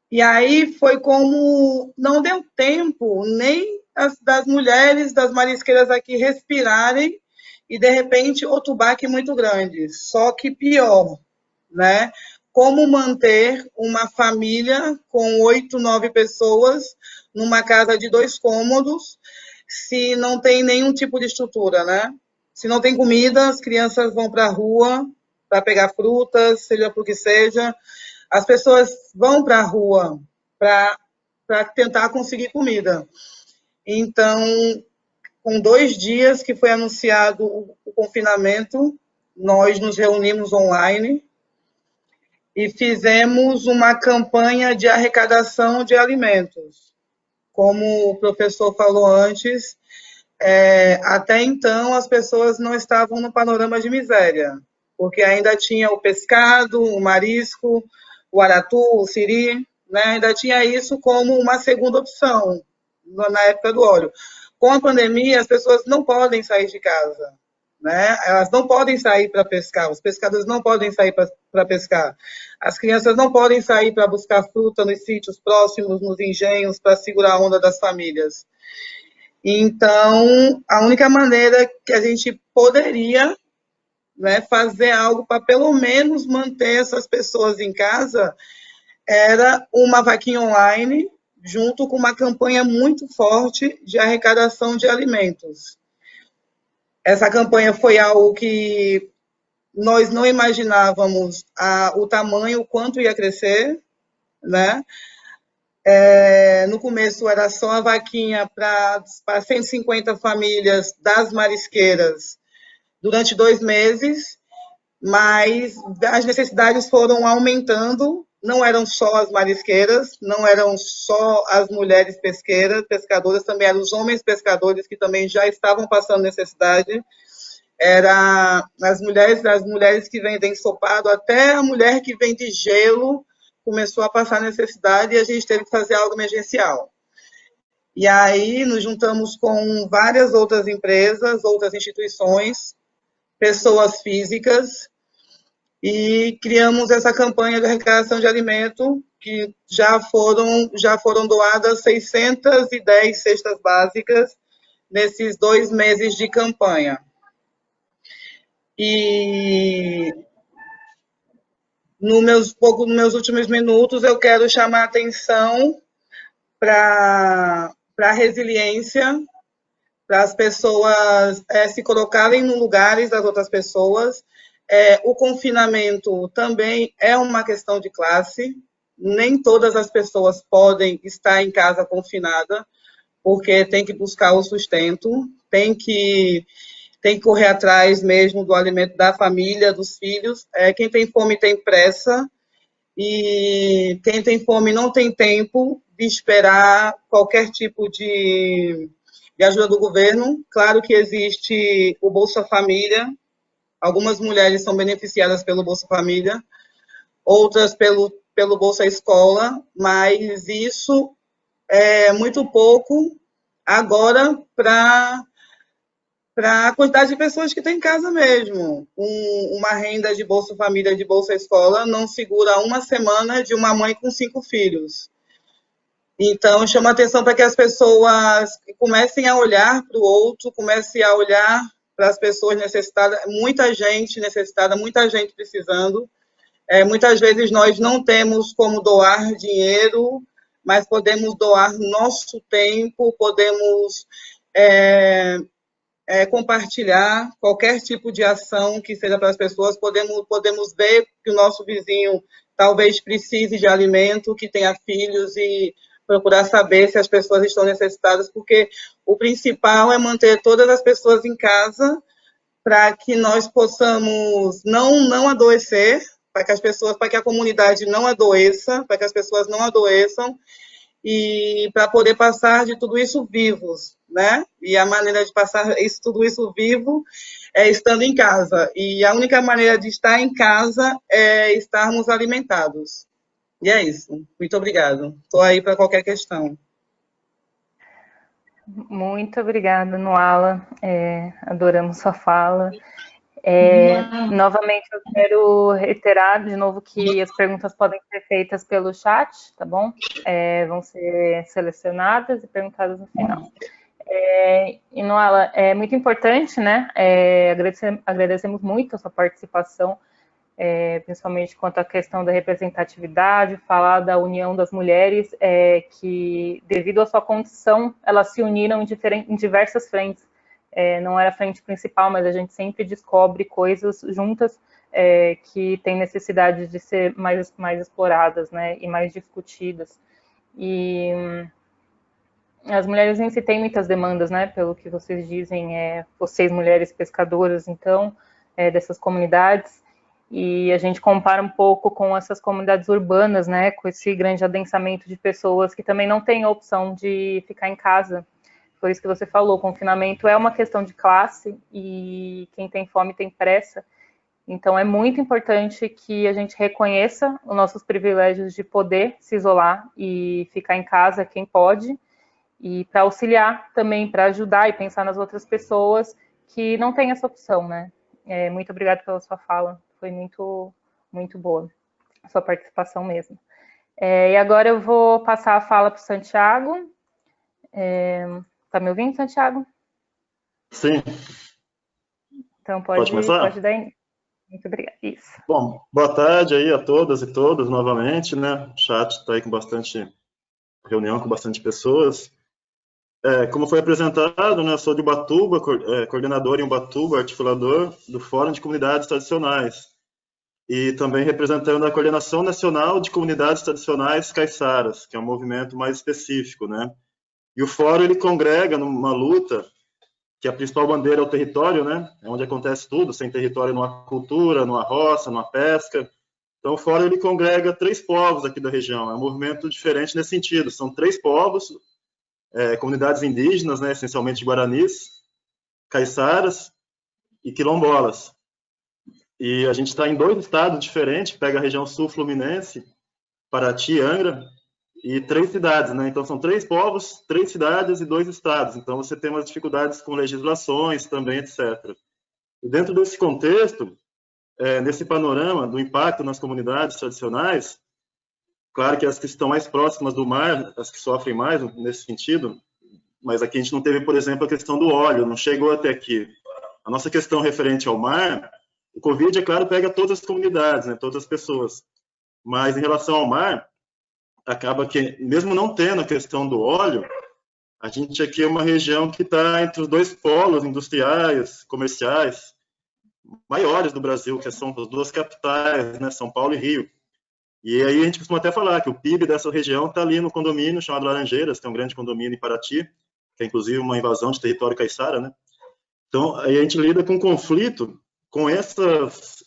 S4: E aí foi como não deu tempo nem das mulheres, das marisqueiras aqui respirarem e, de repente, outro baque muito grande. Só que pior, né? Como manter uma família com 8, 9 pessoas numa casa de 2 cômodos se não tem nenhum tipo de estrutura, né? Se não tem comida, as crianças vão para a rua para pegar frutas, seja por que seja. As pessoas vão para a rua para tentar conseguir comida. Então, com 2 dias que foi anunciado o confinamento, nós nos reunimos online e fizemos uma campanha de arrecadação de alimentos. Como o professor falou antes, até então as pessoas não estavam no panorama de miséria, porque ainda tinha o pescado, o marisco, o aratu, o siri, né? Ainda tinha isso como uma segunda opção na época do óleo. Com a pandemia, as pessoas não podem sair de casa, né? Elas não podem sair para pescar, os pescadores não podem sair para pescar, as crianças não podem sair para buscar fruta nos sítios próximos, nos engenhos, para segurar a onda das famílias. Então, a única maneira que a gente poderia, né, fazer algo para pelo menos manter essas pessoas em casa era uma vaquinha online, junto com uma campanha muito forte de arrecadação de alimentos. Essa campanha foi algo que nós não imaginávamos o tamanho, o quanto ia crescer, né? No começo era só a vaquinha para 150 famílias das marisqueiras durante 2 meses, mas as necessidades foram aumentando, não eram só as marisqueiras, não eram só as mulheres pescadoras, também eram os homens pescadores que também já estavam passando necessidade, era as mulheres que vendem ensopado, até a mulher que vende gelo começou a passar necessidade e a gente teve que fazer algo emergencial. E aí nos juntamos com várias outras empresas, outras instituições, pessoas físicas, e criamos essa campanha de arrecadação de alimento, que já foram doadas 610 cestas básicas nesses 2 meses de campanha. E nos meus últimos minutos, eu quero chamar a atenção para a resiliência, para as pessoas se colocarem no lugares das outras pessoas. O confinamento também é uma questão de classe, nem todas as pessoas podem estar em casa confinada, porque tem que buscar o sustento, tem que correr atrás mesmo do alimento da família, dos filhos. Quem tem fome tem pressa, e quem tem fome não tem tempo de esperar qualquer tipo de ajuda do governo. Claro que existe o Bolsa Família, algumas mulheres são beneficiadas pelo Bolsa Família, outras pelo Bolsa Escola, mas isso é muito pouco agora para a quantidade de pessoas que tem em casa mesmo. Uma renda de Bolsa Família, de Bolsa Escola, não segura uma semana de uma mãe com 5 filhos. Então, chama atenção para que as pessoas comecem a olhar para o outro, comecem a olhar para as pessoas necessitadas, muita gente necessitada, muita gente precisando. Muitas vezes nós não temos como doar dinheiro, mas podemos doar nosso tempo, podemos compartilhar qualquer tipo de ação que seja para as pessoas, podemos ver que o nosso vizinho talvez precise de alimento, que tenha filhos, e procurar saber se as pessoas estão necessitadas, porque o principal é manter todas as pessoas em casa para que nós possamos não adoecer, para que a comunidade não adoeça, para que as pessoas não adoeçam, e para poder passar de tudo isso vivos, né? E a maneira de passar tudo isso vivo é estando em casa. E a única maneira de estar em casa é estarmos alimentados. E é isso. Muito obrigado. Estou aí para qualquer questão.
S1: Muito obrigada, Nuala. Adoramos sua fala. Novamente, eu quero reiterar de novo que as perguntas podem ser feitas pelo chat, tá bom? Vão ser selecionadas e perguntadas no final. E Noela, é muito importante, né? Agradecemos muito a sua participação, principalmente quanto à questão da representatividade, falar da união das mulheres, que devido à sua condição, elas se uniram em diversas frentes. Não era a frente principal, mas a gente sempre descobre coisas juntas que têm necessidade de ser mais exploradas, né? E mais discutidas. E as mulheres em si têm muitas demandas, né? Pelo que vocês dizem, vocês mulheres pescadoras, então, dessas comunidades, e a gente compara um pouco com essas comunidades urbanas, né? Com esse grande adensamento de pessoas que também não têm a opção de ficar em casa. Por isso que você falou, o confinamento é uma questão de classe e quem tem fome tem pressa. Então, é muito importante que a gente reconheça os nossos privilégios de poder se isolar e ficar em casa, quem pode, e para auxiliar também, para ajudar e pensar nas outras pessoas que não têm essa opção, né? Muito obrigada pela sua fala, foi muito, muito boa a sua participação mesmo. E agora eu vou passar a fala para o Santiago. Tá me ouvindo, Santiago?
S2: Sim.
S1: Então pode
S2: começar?
S1: Pode dar início. Muito obrigada. Isso.
S2: Bom, boa tarde aí a todas e todos novamente, né? O chat está aí com bastante reunião, com bastante pessoas. Como foi apresentado, né, eu sou de Ubatuba, coordenador em Ubatuba, articulador do Fórum de Comunidades Tradicionais e também representando a Coordenação Nacional de Comunidades Tradicionais Caiçaras, que é um movimento mais específico, né? E o Fórum, ele congrega numa luta que a principal bandeira é o território, né? É onde acontece tudo, sem território não há cultura, não há roça, não há pesca. Então o Fórum, ele congrega 3 povos aqui da região, é um movimento diferente nesse sentido, são 3 povos, comunidades indígenas, né, essencialmente guaranis, caiçaras e quilombolas. E a gente está em 2 estados diferentes, pega a região sul-fluminense, Paraty, Angra, e 3 cidades, né? Então são 3 povos, 3 cidades e 2 estados. Então você tem umas dificuldades com legislações também, etc. E dentro desse contexto, nesse panorama do impacto nas comunidades tradicionais, claro que as que estão mais próximas do mar, as que sofrem mais nesse sentido, mas aqui a gente não teve, por exemplo, a questão do óleo, não chegou até aqui. A nossa questão referente ao mar, o Covid, é claro, pega todas as comunidades, né, todas as pessoas. Mas em relação ao mar, acaba que, mesmo não tendo a questão do óleo, a gente aqui é uma região que está entre os 2 polos industriais, comerciais, maiores do Brasil, que são as 2 capitais, né, São Paulo e Rio. E aí a gente costuma até falar que o PIB dessa região está ali no condomínio chamado Laranjeiras, tem um grande condomínio em Paraty, que é inclusive uma invasão de território caiçara, né? Então, aí a gente lida com conflito com essas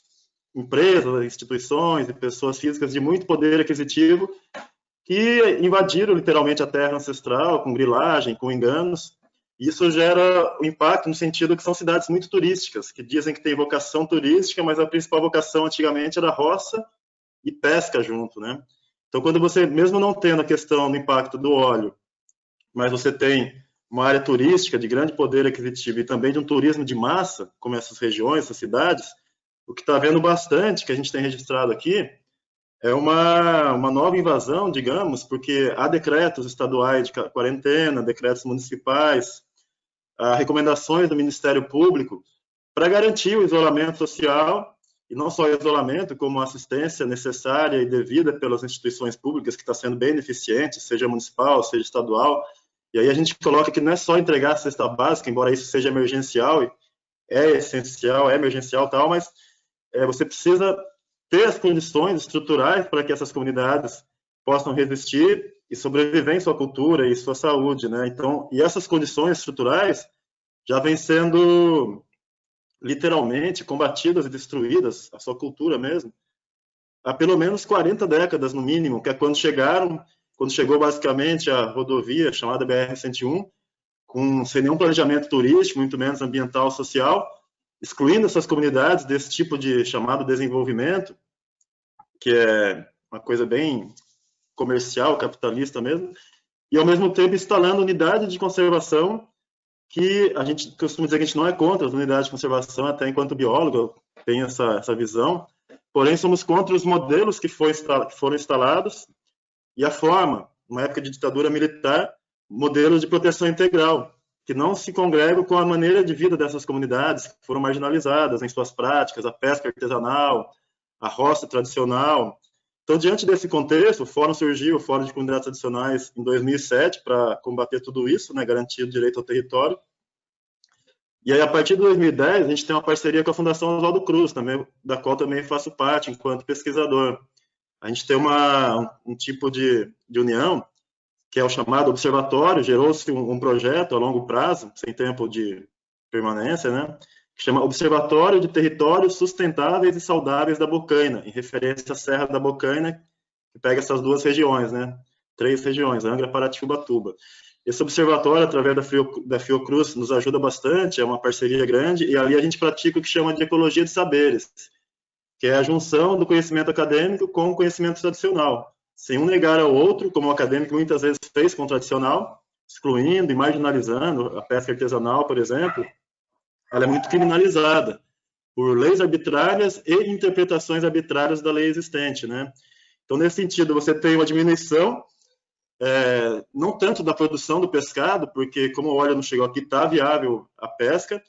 S2: empresas, instituições e pessoas físicas de muito poder aquisitivo que invadiram literalmente a terra ancestral com grilagem, com enganos. Isso gera um impacto no sentido que são cidades muito turísticas, que dizem que tem vocação turística, mas a principal vocação antigamente era roça e pesca junto, né? Então, quando você, mesmo não tendo a questão do impacto do óleo, mas você tem uma área turística de grande poder aquisitivo e também de um turismo de massa, como essas regiões, essas cidades, o que está havendo bastante, que a gente tem registrado aqui, é uma nova invasão, digamos, porque há decretos estaduais de quarentena, decretos municipais, há recomendações do Ministério Público para garantir o isolamento social, e não só isolamento, como assistência necessária e devida pelas instituições públicas, que está sendo bem eficiente, seja municipal, seja estadual. E aí a gente coloca que não é só entregar a cesta básica, embora isso seja emergencial, é essencial, é emergencial tal, mas você precisa ter as condições estruturais para que essas comunidades possam resistir e sobreviver em sua cultura e sua saúde, né? Então, e essas condições estruturais já vêm sendo literalmente combatidas e destruídas, a sua cultura mesmo, há pelo menos 40 décadas, no mínimo, que é quando chegou basicamente a rodovia chamada BR-101, sem nenhum planejamento turístico, muito menos ambiental, social, excluindo essas comunidades desse tipo de chamado desenvolvimento, que é uma coisa bem comercial, capitalista mesmo, e ao mesmo tempo instalando unidade de conservação, que a gente costuma dizer que a gente não é contra as unidades de conservação, até enquanto biólogo eu tenho essa visão, porém somos contra os modelos que foram instalados e a forma, numa época de ditadura militar, modelos de proteção integral, que não se congregam com a maneira de vida dessas comunidades que foram marginalizadas em suas práticas, a pesca artesanal, a roça tradicional. Então, diante desse contexto, o Fórum surgiu, o Fórum de Comunidades Tradicionais, em 2007, para combater tudo isso, né, garantir o direito ao território. E aí, a partir de 2010, a gente tem uma parceria com a Fundação Oswaldo Cruz, também, da qual também faço parte enquanto pesquisador. A gente tem um tipo de união, que é o chamado Observatório. Gerou-se um projeto a longo prazo, sem tempo de permanência, né, que chama Observatório de Territórios Sustentáveis e Saudáveis da Bocaina, em referência à Serra da Bocaina, que pega essas duas regiões, né, 3 regiões, Angra, Paraty e Ubatuba. Esse observatório, através da Fiocruz, nos ajuda bastante, é uma parceria grande, e ali a gente pratica o que chama de ecologia de saberes, que é a junção do conhecimento acadêmico com o conhecimento tradicional, sem um negar ao outro, como o acadêmico muitas vezes fez com o tradicional, excluindo e marginalizando a pesca artesanal, por exemplo. Ela é muito criminalizada por leis arbitrárias e interpretações arbitrárias da lei existente, né? Então, nesse sentido, você tem uma diminuição, não tanto da produção do pescado, porque, como o óleo não chegou aqui, está viável a pesca,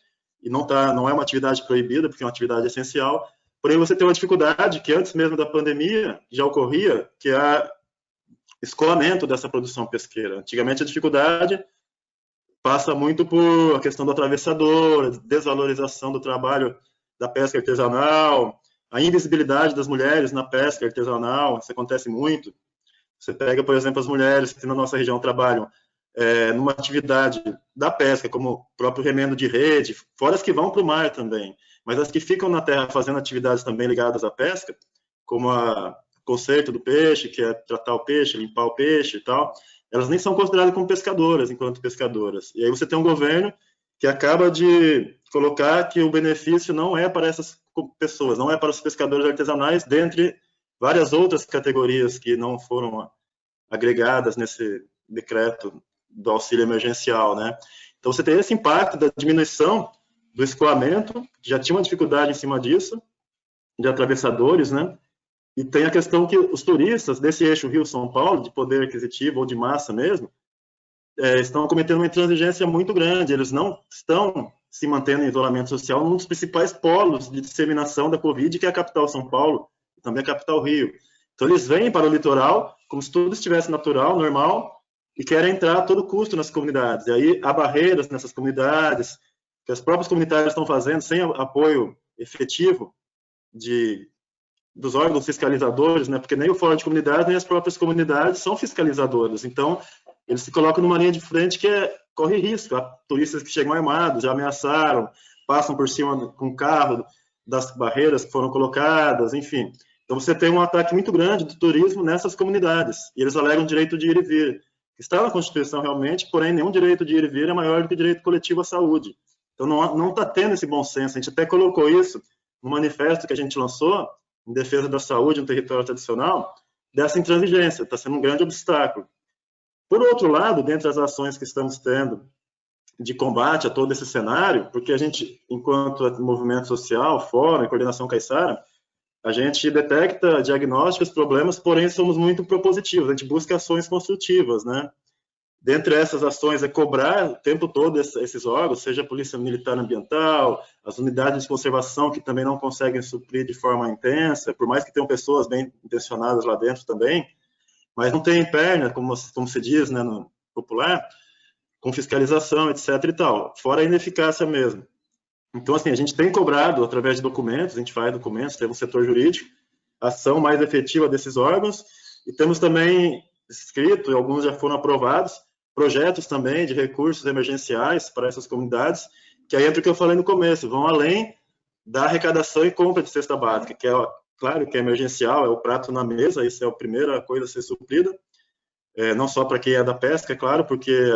S2: e não é uma atividade proibida, porque é uma atividade essencial. Porém, você tem uma dificuldade que antes mesmo da pandemia já ocorria, que é o escoamento dessa produção pesqueira. Antigamente, a dificuldade passa muito por a questão do atravessador, desvalorização do trabalho da pesca artesanal, a invisibilidade das mulheres na pesca artesanal, isso acontece muito. Você pega, por exemplo, as mulheres que na nossa região trabalham numa atividade da pesca, como o próprio remendo de rede, fora as que vão para o mar também, mas as que ficam na terra fazendo atividades também ligadas à pesca, como o conserto do peixe, que é tratar o peixe, limpar o peixe e tal, elas nem são consideradas como pescadoras, enquanto pescadoras. E aí você tem um governo que acaba de colocar que o benefício não é para essas pessoas, não é para os pescadores artesanais, dentre várias outras categorias que não foram agregadas nesse decreto do auxílio emergencial, né? Então você tem esse impacto da diminuição do escoamento, que já tinha uma dificuldade em cima disso, de atravessadores, né? E tem a questão que os turistas desse eixo Rio-São Paulo, de poder aquisitivo ou de massa mesmo, estão cometendo uma intransigência muito grande. Eles não estão se mantendo em isolamento social num dos principais polos de disseminação da Covid, que é a capital São Paulo, e também a capital Rio. Então, eles vêm para o litoral como se tudo estivesse natural, normal, e querem entrar a todo custo nas comunidades. E aí há barreiras nessas comunidades, que as próprias comunitárias estão fazendo, sem apoio efetivo dos órgãos fiscalizadores, né? Porque nem o Fórum de Comunidades, nem as próprias comunidades são fiscalizadoras. Então, eles se colocam numa linha de frente que corre risco. Há turistas que chegam armados, já ameaçaram, passam por cima com o carro das barreiras que foram colocadas, enfim. Então, você tem um ataque muito grande do turismo nessas comunidades. E eles alegam direito de ir e vir. Está na Constituição realmente, porém, nenhum direito de ir e vir é maior do que o direito coletivo à saúde. Então, não está tendo esse bom senso. A gente até colocou isso no manifesto que a gente lançou, em defesa da saúde no território tradicional, dessa intransigência, está sendo um grande obstáculo. Por outro lado, dentre as ações que estamos tendo de combate a todo esse cenário, porque a gente, enquanto movimento social, fórum, coordenação caiçara, a gente detecta diagnósticos, problemas, porém somos muito propositivos, a gente busca ações construtivas, né? Dentre essas ações é cobrar o tempo todo esses órgãos, seja a Polícia Militar Ambiental, as unidades de conservação que também não conseguem suprir de forma intensa, por mais que tenham pessoas bem intencionadas lá dentro também, mas não tem perna, como se diz, né, no popular, com fiscalização, etc. e tal, fora a ineficácia mesmo. Então, assim, a gente tem cobrado, através de documentos, a gente faz documentos, temos um setor jurídico, ação mais efetiva desses órgãos, e temos também escrito, e alguns já foram aprovados, projetos também de recursos emergenciais para essas comunidades, que aí entra o que eu falei no começo, vão além da arrecadação e compra de cesta básica, que é, claro, que é emergencial, é o prato na mesa, isso é a primeira coisa a ser suprida, não só para quem é da pesca, é claro, porque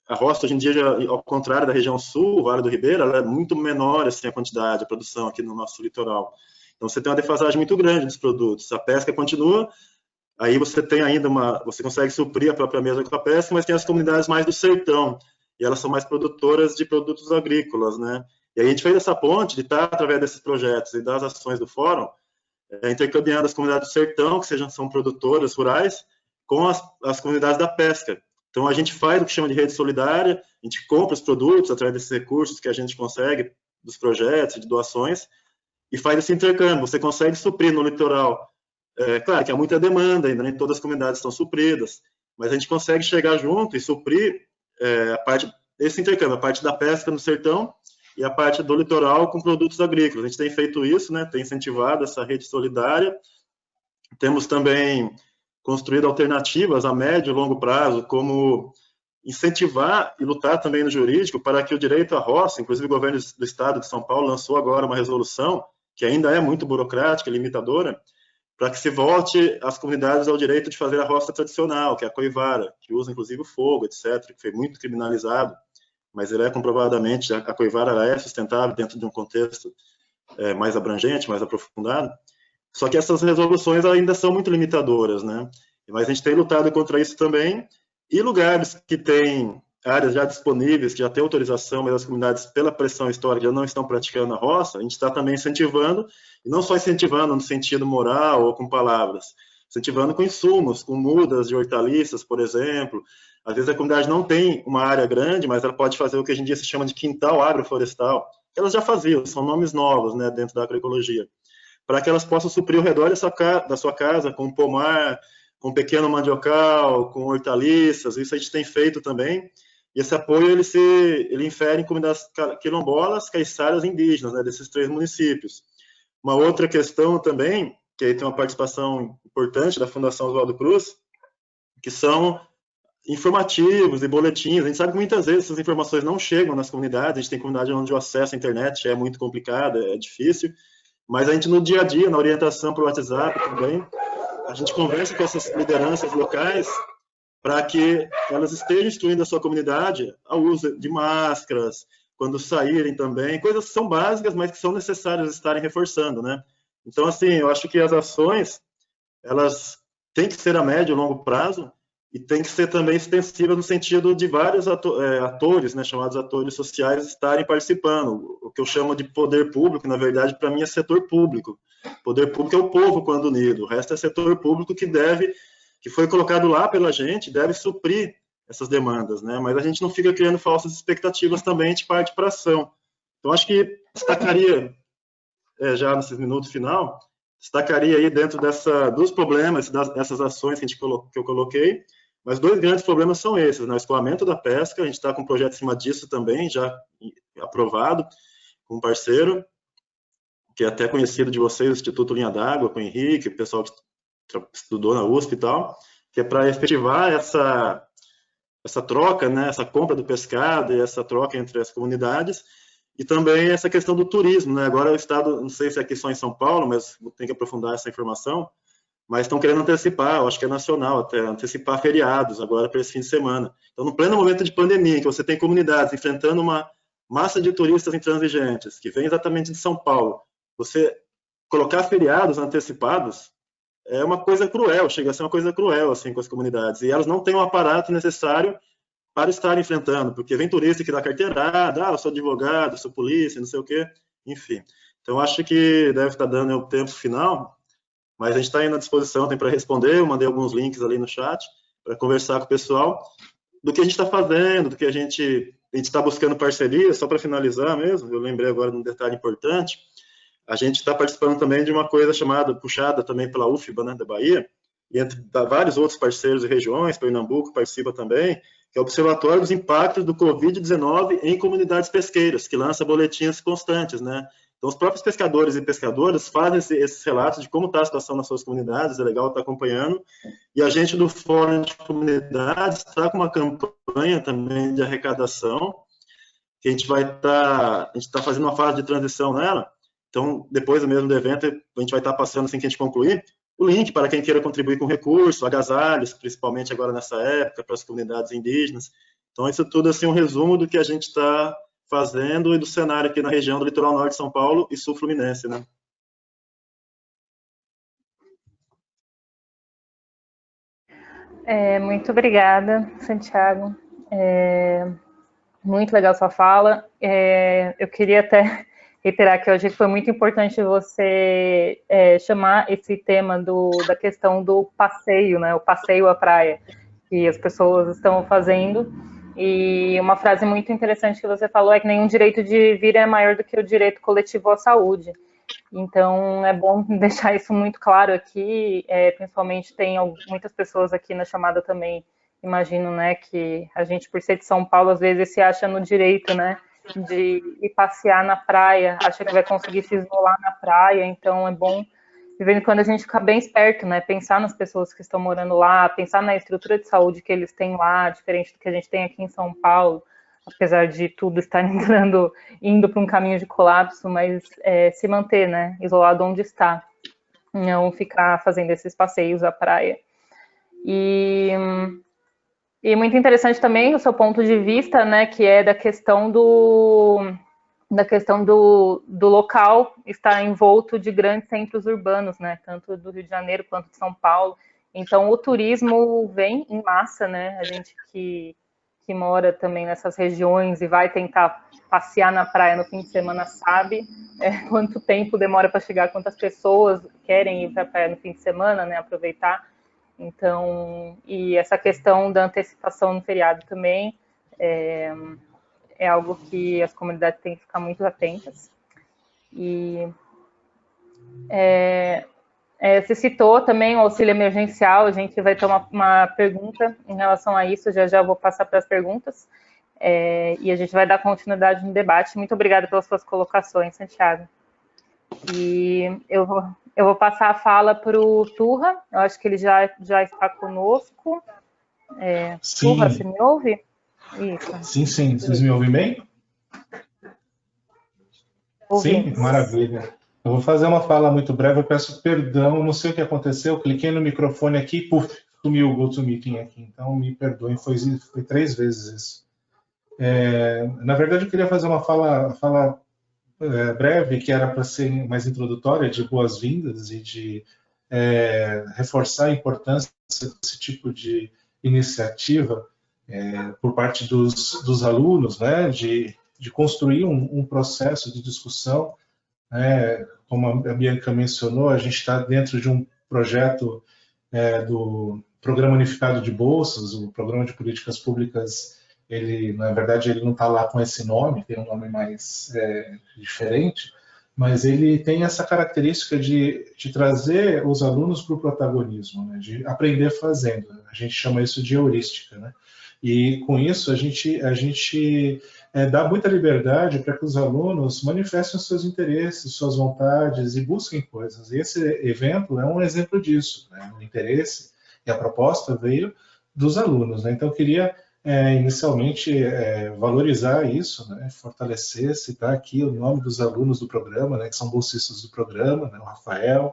S2: a roça, hoje em dia, ao contrário da região sul, o Vale do Ribeira, ela é muito menor, assim, a quantidade, a produção aqui no nosso litoral. Então, você tem uma defasagem muito grande dos produtos. A pesca continua, aí você tem ainda você consegue suprir a própria mesa com a pesca, mas tem as comunidades mais do sertão, e elas são mais produtoras de produtos agrícolas, né? E aí a gente fez essa ponte de estar, através desses projetos e das ações do fórum, intercambiando as comunidades do sertão, que são produtoras rurais, com as comunidades da pesca. Então, a gente faz o que chama de rede solidária, a gente compra os produtos através desses recursos que a gente consegue, dos projetos, de doações, e faz esse intercâmbio. Você consegue suprir no litoral. Claro que há muita demanda ainda, nem todas as comunidades estão supridas, mas a gente consegue chegar junto e suprir esse intercâmbio, a parte da pesca no sertão e a parte do litoral com produtos agrícolas. A gente tem feito isso, né, tem incentivado essa rede solidária. Temos também construído alternativas a médio e longo prazo, como incentivar e lutar também no jurídico para que o direito à roça, inclusive o governo do estado de São Paulo lançou agora uma resolução, que ainda é muito burocrática e limitadora, para que se volte as comunidades ao direito de fazer a roça tradicional, que é a coivara, que usa inclusive o fogo, etc., que foi muito criminalizado, mas ele comprovadamente, a coivara é sustentável dentro de um contexto mais abrangente, mais aprofundado. Só que essas resoluções ainda são muito limitadoras, né? Mas a gente tem lutado contra isso também, e lugares que têm áreas já disponíveis, que já têm autorização, mas as comunidades, pela pressão histórica, já não estão praticando a roça, a gente está também incentivando, e não só incentivando no sentido moral ou com palavras, incentivando com insumos, com mudas de hortaliças, por exemplo. Às vezes a comunidade não tem uma área grande, mas ela pode fazer o que hoje em dia se chama de quintal agroflorestal. Elas já faziam, são nomes novos, né, dentro da agroecologia, para que elas possam suprir o redor da sua casa com pomar, com pequeno mandiocal, com hortaliças. Isso a gente tem feito também. E esse apoio ele infere em comunidades quilombolas, caiçaras e indígenas, né, desses 3 municípios. Uma outra questão também, que aí tem uma participação importante da Fundação Oswaldo Cruz, que são informativos e boletins. A gente sabe que muitas vezes essas informações não chegam nas comunidades, a gente tem comunidade onde o acesso à internet é muito complicado, é difícil, mas a gente no dia a dia, na orientação para o WhatsApp também, a gente conversa com essas lideranças locais para que elas estejam instruindo a sua comunidade ao uso de máscaras, quando saírem também, coisas que são básicas, mas que são necessárias estarem reforçando, né? Então, assim, eu acho que as ações, elas têm que ser a médio e longo prazo, e tem que ser também extensiva no sentido de vários atores, né, chamados atores sociais, estarem participando. O que eu chamo de poder público, na verdade, para mim é setor público. Poder público é o povo quando unido, o resto é setor público que foi colocado lá pela gente, deve suprir essas demandas, né? Mas a gente não fica criando falsas expectativas também, a gente parte para ação. Então, acho que destacaria, já nesses minutos final, destacaria aí dentro dos problemas, dessas ações que eu coloquei, mas 2 grandes problemas são esses, né? O escoamento da pesca, a gente está com um projeto em cima disso também, já aprovado, com um parceiro, que é até conhecido de vocês, o Instituto Linha d'Água, com o Henrique, o pessoal que estudou na USP e tal, que é para efetivar essa troca, né, essa compra do pescado e essa troca entre as comunidades, e também essa questão do turismo, né? Agora o Estado, não sei se é aqui só em São Paulo, mas tem que aprofundar essa informação, mas estão querendo antecipar, eu acho que é nacional até, antecipar feriados agora para esse fim de semana. Então, no pleno momento de pandemia, em que você tem comunidades enfrentando uma massa de turistas intransigentes, que vem exatamente de São Paulo, você colocar feriados antecipados é uma coisa cruel, chega a ser uma coisa cruel, assim, com as comunidades, e elas não têm o aparato necessário para estar enfrentando, porque vem turista que dá carteirada, eu sou advogado, sou polícia, não sei o quê, enfim. Então, acho que deve estar dando o tempo final, mas a gente está aí na disposição, tem para responder, eu mandei alguns links ali no chat, para conversar com o pessoal, do que a gente está fazendo, do que a gente está buscando parceria, só para finalizar mesmo, eu lembrei agora de um detalhe importante, a gente está participando também de uma coisa puxada também pela UFBA, né, da Bahia, e entre vários outros parceiros e regiões, Pernambuco participa também, que é o Observatório dos Impactos do Covid-19 em Comunidades Pesqueiras, que lança boletins constantes, né? Então, os próprios pescadores e pescadoras fazem esses relatos de como está a situação nas suas comunidades, é legal estar acompanhando, e a gente do Fórum de Comunidades está com uma campanha também de arrecadação, que a gente está fazendo uma fase de transição nela. Então, depois mesmo do evento, a gente vai estar passando, assim que a gente concluir, o link para quem queira contribuir com recursos, agasalhos, principalmente agora nessa época, para as comunidades indígenas. Então, isso tudo assim, um resumo do que a gente está fazendo e do cenário aqui na região do litoral norte de São Paulo e sul fluminense, né?
S1: Muito obrigada, Santiago. Muito legal sua fala. Eu queria até reiterar que hoje foi muito importante você chamar esse tema da questão do passeio, né? O passeio à praia, que as pessoas estão fazendo. E uma frase muito interessante que você falou é que nenhum direito de vir é maior do que o direito coletivo à saúde. Então, é bom deixar isso muito claro aqui, principalmente tem muitas pessoas aqui na chamada também, imagino, né, que a gente, por ser de São Paulo, às vezes se acha no direito, né, de ir passear na praia, acha que vai conseguir se isolar na praia, então é bom, de vez em quando, a gente ficar bem esperto, né, pensar nas pessoas que estão morando lá, pensar na estrutura de saúde que eles têm lá, diferente do que a gente tem aqui em São Paulo, apesar de tudo estar indo para um caminho de colapso, mas se manter, né, isolado onde está, não ficar fazendo esses passeios à praia. E muito interessante também o seu ponto de vista, né, que é da questão do local estar envolto de grandes centros urbanos, né, tanto do Rio de Janeiro quanto de São Paulo. Então, o turismo vem em massa, né, a gente que mora também nessas regiões e vai tentar passear na praia no fim de semana sabe quanto tempo demora para chegar, quantas pessoas querem ir para a praia no fim de semana, né, aproveitar. Então, e essa questão da antecipação no feriado também é algo que as comunidades têm que ficar muito atentas. E você citou também o auxílio emergencial, a gente vai ter uma pergunta em relação a isso, já vou passar para as perguntas, e a gente vai dar continuidade no debate. Muito obrigada pelas suas colocações, Santiago. E eu vou passar a fala para o Turra, eu acho que ele já está conosco. Turra, você me ouve?
S5: Isso. Sim, vocês me ouvem bem?
S1: Ouvimos.
S5: Sim, maravilha. Eu vou fazer uma fala muito breve, eu peço perdão, não sei o que aconteceu, eu cliquei no microfone aqui e puf, sumiu o GoToMeeting aqui, então me perdoem, foi 3 vezes isso. Na verdade, eu queria fazer uma fala breve, que era para ser mais introdutória, de boas-vindas e de reforçar a importância desse tipo de iniciativa por parte dos alunos, né, de construir um processo de discussão. Como a Bianca mencionou, a gente está dentro de um projeto do Programa Unificado de Bolsas, o Programa de Políticas Públicas. Ele, na verdade, ele não está lá com esse nome, tem um nome mais diferente, mas ele tem essa característica de trazer os alunos para o protagonismo, né, de aprender fazendo. A gente chama isso de heurística, né? E com isso a gente dá muita liberdade para que os alunos manifestem os seus interesses, suas vontades e busquem coisas. E esse evento é um exemplo disso, né? O interesse e a proposta veio dos alunos, né? Então eu queria inicialmente valorizar isso, né? Fortalecer, citar aqui o nome dos alunos do programa, né? Que são bolsistas do programa, né? O Rafael,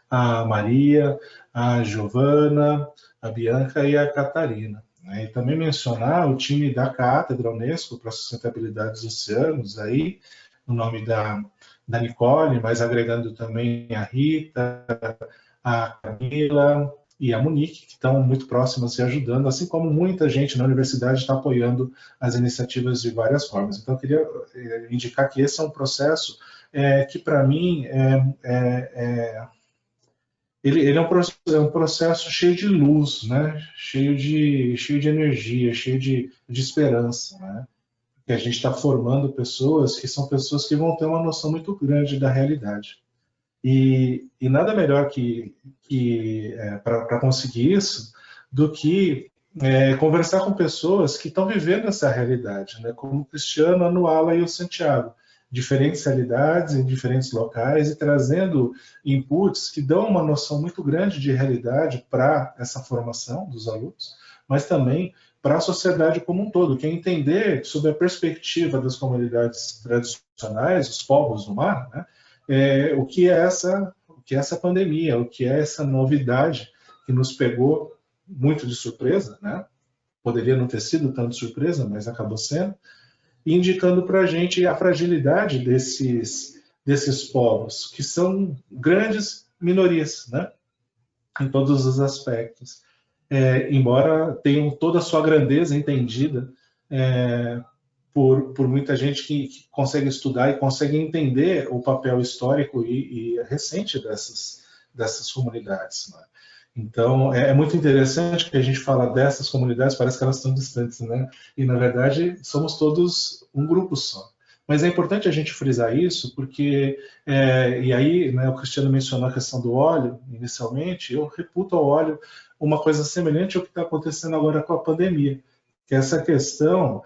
S5: a Maria, a Giovana, a Bianca e a Catarina. E também mencionar o time da Cátedra Unesco para a Sustentabilidade dos Oceanos, aí, no nome da Nicole, mas agregando também a Rita, a Camila e a Monique, que estão muito próximas e ajudando, assim como muita gente na universidade está apoiando as iniciativas de várias formas. Então, eu queria indicar que esse é um processo que, para mim, ele é um processo cheio de luz, né? cheio de energia, cheio de esperança, né? Que a gente está formando pessoas que são pessoas que vão ter uma noção muito grande da realidade. E nada melhor para conseguir isso do que conversar com pessoas que estão vivendo essa realidade, né? Como o Cristiano, a Nuala e o Santiago. Diferentes realidades em diferentes locais e trazendo inputs que dão uma noção muito grande de realidade para essa formação dos alunos, mas também para a sociedade como um todo, que é entender, sob a perspectiva das comunidades tradicionais, os povos do mar, né, o que é essa pandemia, o que é essa novidade que nos pegou muito de surpresa, né? Poderia não ter sido tanto surpresa, mas acabou sendo, indicando para a gente a fragilidade desses povos, que são grandes minorias, né? Em todos os aspectos. Embora tenham toda a sua grandeza entendida por muita gente que consegue estudar e consegue entender o papel histórico e recente dessas comunidades, né? Então, é muito interessante que a gente fala dessas comunidades, parece que elas estão distantes, né? E, na verdade, somos todos um grupo só. Mas é importante a gente frisar isso, porque, e aí, né, o Cristiano mencionou a questão do óleo, inicialmente, eu reputo ao óleo uma coisa semelhante ao que está acontecendo agora com a pandemia, que é essa questão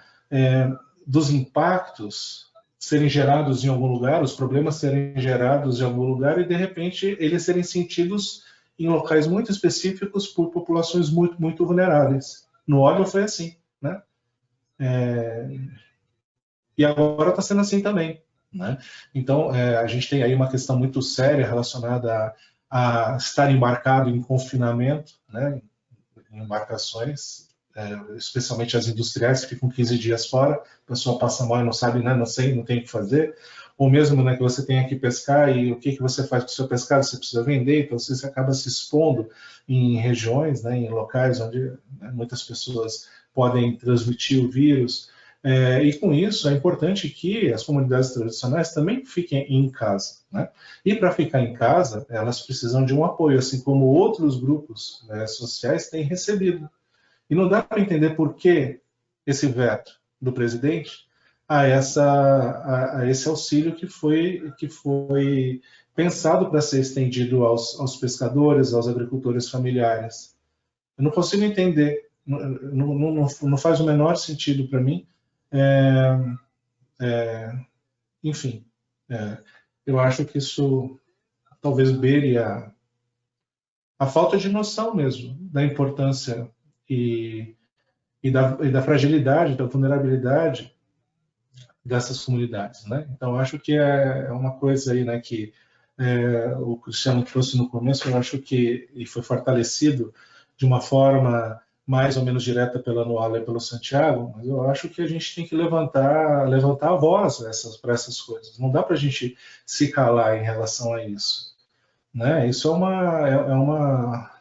S5: dos impactos serem gerados em algum lugar, os problemas serem gerados em algum lugar e, de repente, eles serem sentidos em locais muito específicos por populações muito, muito vulneráveis. No óleo foi assim, né? E agora está sendo assim também, né? Então, a gente tem aí uma questão muito séria relacionada a estar embarcado em confinamento, né? Em embarcações, especialmente as industriais, que ficam 15 dias fora, a pessoa passa mal e não sabe, né? Não sei, não tem o que fazer. Ou mesmo, né, que você tenha que pescar e o que você faz com o seu pescado, você precisa vender, então você acaba se expondo em regiões, né, em locais onde, né, muitas pessoas podem transmitir o vírus. E com isso é importante que as comunidades tradicionais também fiquem em casa, né? E para ficar em casa, elas precisam de um apoio, assim como outros grupos, né, sociais têm recebido. E não dá para entender por que esse veto do presidente a esse auxílio que foi pensado para ser estendido aos pescadores, aos agricultores familiares. Eu não consigo entender, não faz o menor sentido para mim. Enfim, eu acho que isso talvez beire a falta de noção mesmo da importância e da fragilidade, da vulnerabilidade dessas comunidades, né? Então, acho que é uma coisa aí, né, que o Cristiano trouxe no começo, eu acho que e foi fortalecido de uma forma mais ou menos direta pela Anuala e pelo Santiago, mas eu acho que a gente tem que levantar a voz para essas coisas. Não dá para a gente se calar em relação a isso, né? Isso é uma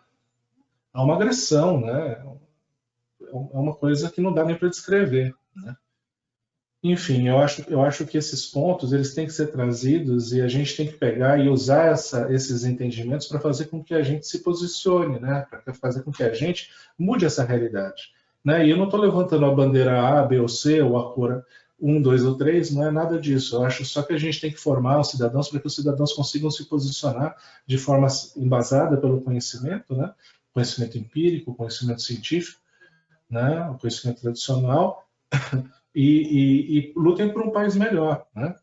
S5: agressão, né? É uma coisa que não dá nem para descrever, né? Enfim, eu acho que esses pontos eles têm que ser trazidos e a gente tem que pegar e usar esses entendimentos para fazer com que a gente se posicione, né? Para fazer com que a gente mude essa realidade, né? E eu não estou levantando a bandeira A, B ou C, ou a cor 1, 2 ou 3, não é nada disso. Eu acho só que a gente tem que formar os cidadãos para que os cidadãos consigam se posicionar de forma embasada pelo conhecimento, né? Conhecimento empírico, conhecimento científico, né? O conhecimento tradicional. E lutem por um país melhor, né?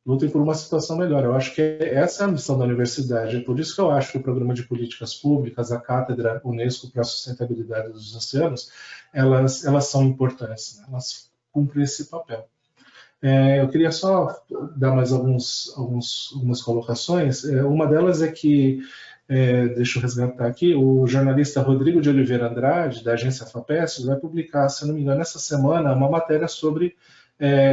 S5: Lutem por uma situação melhor. Eu acho que essa é a missão da universidade. É por isso que eu acho que o Programa de Políticas Públicas, a Cátedra Unesco para a Sustentabilidade dos Oceanos, elas são importantes, né? Elas cumprem esse papel. Eu queria só dar mais algumas colocações. Uma delas é que, deixa eu resgatar aqui, o jornalista Rodrigo de Oliveira Andrade, da agência FAPESP, vai publicar, se não me engano, essa semana, uma matéria sobre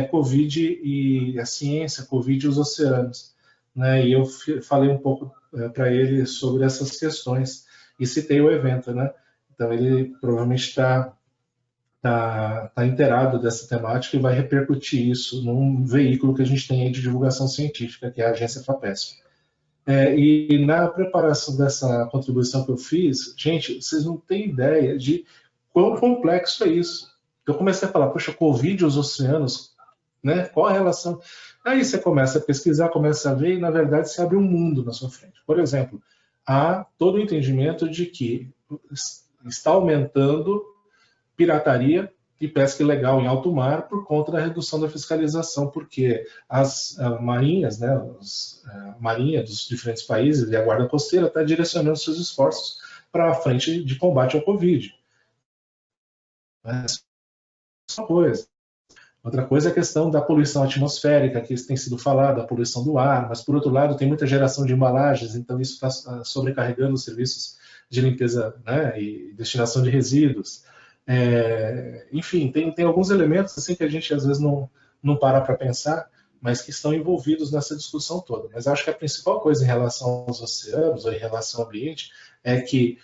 S5: Covid e a ciência, Covid e os oceanos, né? E eu falei um pouco para ele sobre essas questões e citei o evento, né? Então ele provavelmente está inteirado dessa temática e vai repercutir isso num veículo que a gente tem aí de divulgação científica, que é a agência FAPESP. E na preparação dessa contribuição que eu fiz, gente, vocês não têm ideia de quão complexo é isso. Eu comecei a falar, poxa, Covid e os oceanos, né? Qual a relação? Aí você começa a pesquisar, começa a ver e, na verdade, se abre um mundo na sua frente. Por exemplo, há todo o entendimento de que está aumentando pirataria e pesca ilegal em alto mar por conta da redução da fiscalização, porque as marinhas, né, a marinha dos diferentes países e a guarda costeira está direcionando seus esforços para a frente de combate ao Covid. Mas, uma coisa. Outra coisa é a questão da poluição atmosférica, que tem sido falado, a poluição do ar, mas, por outro lado, tem muita geração de embalagens, então isso está sobrecarregando os serviços de limpeza, né, e destinação de resíduos. Enfim, tem alguns elementos assim que a gente às vezes não para pensar, mas que estão envolvidos nessa discussão toda. Mas acho que a principal coisa em relação aos oceanos ou em relação ao ambiente é que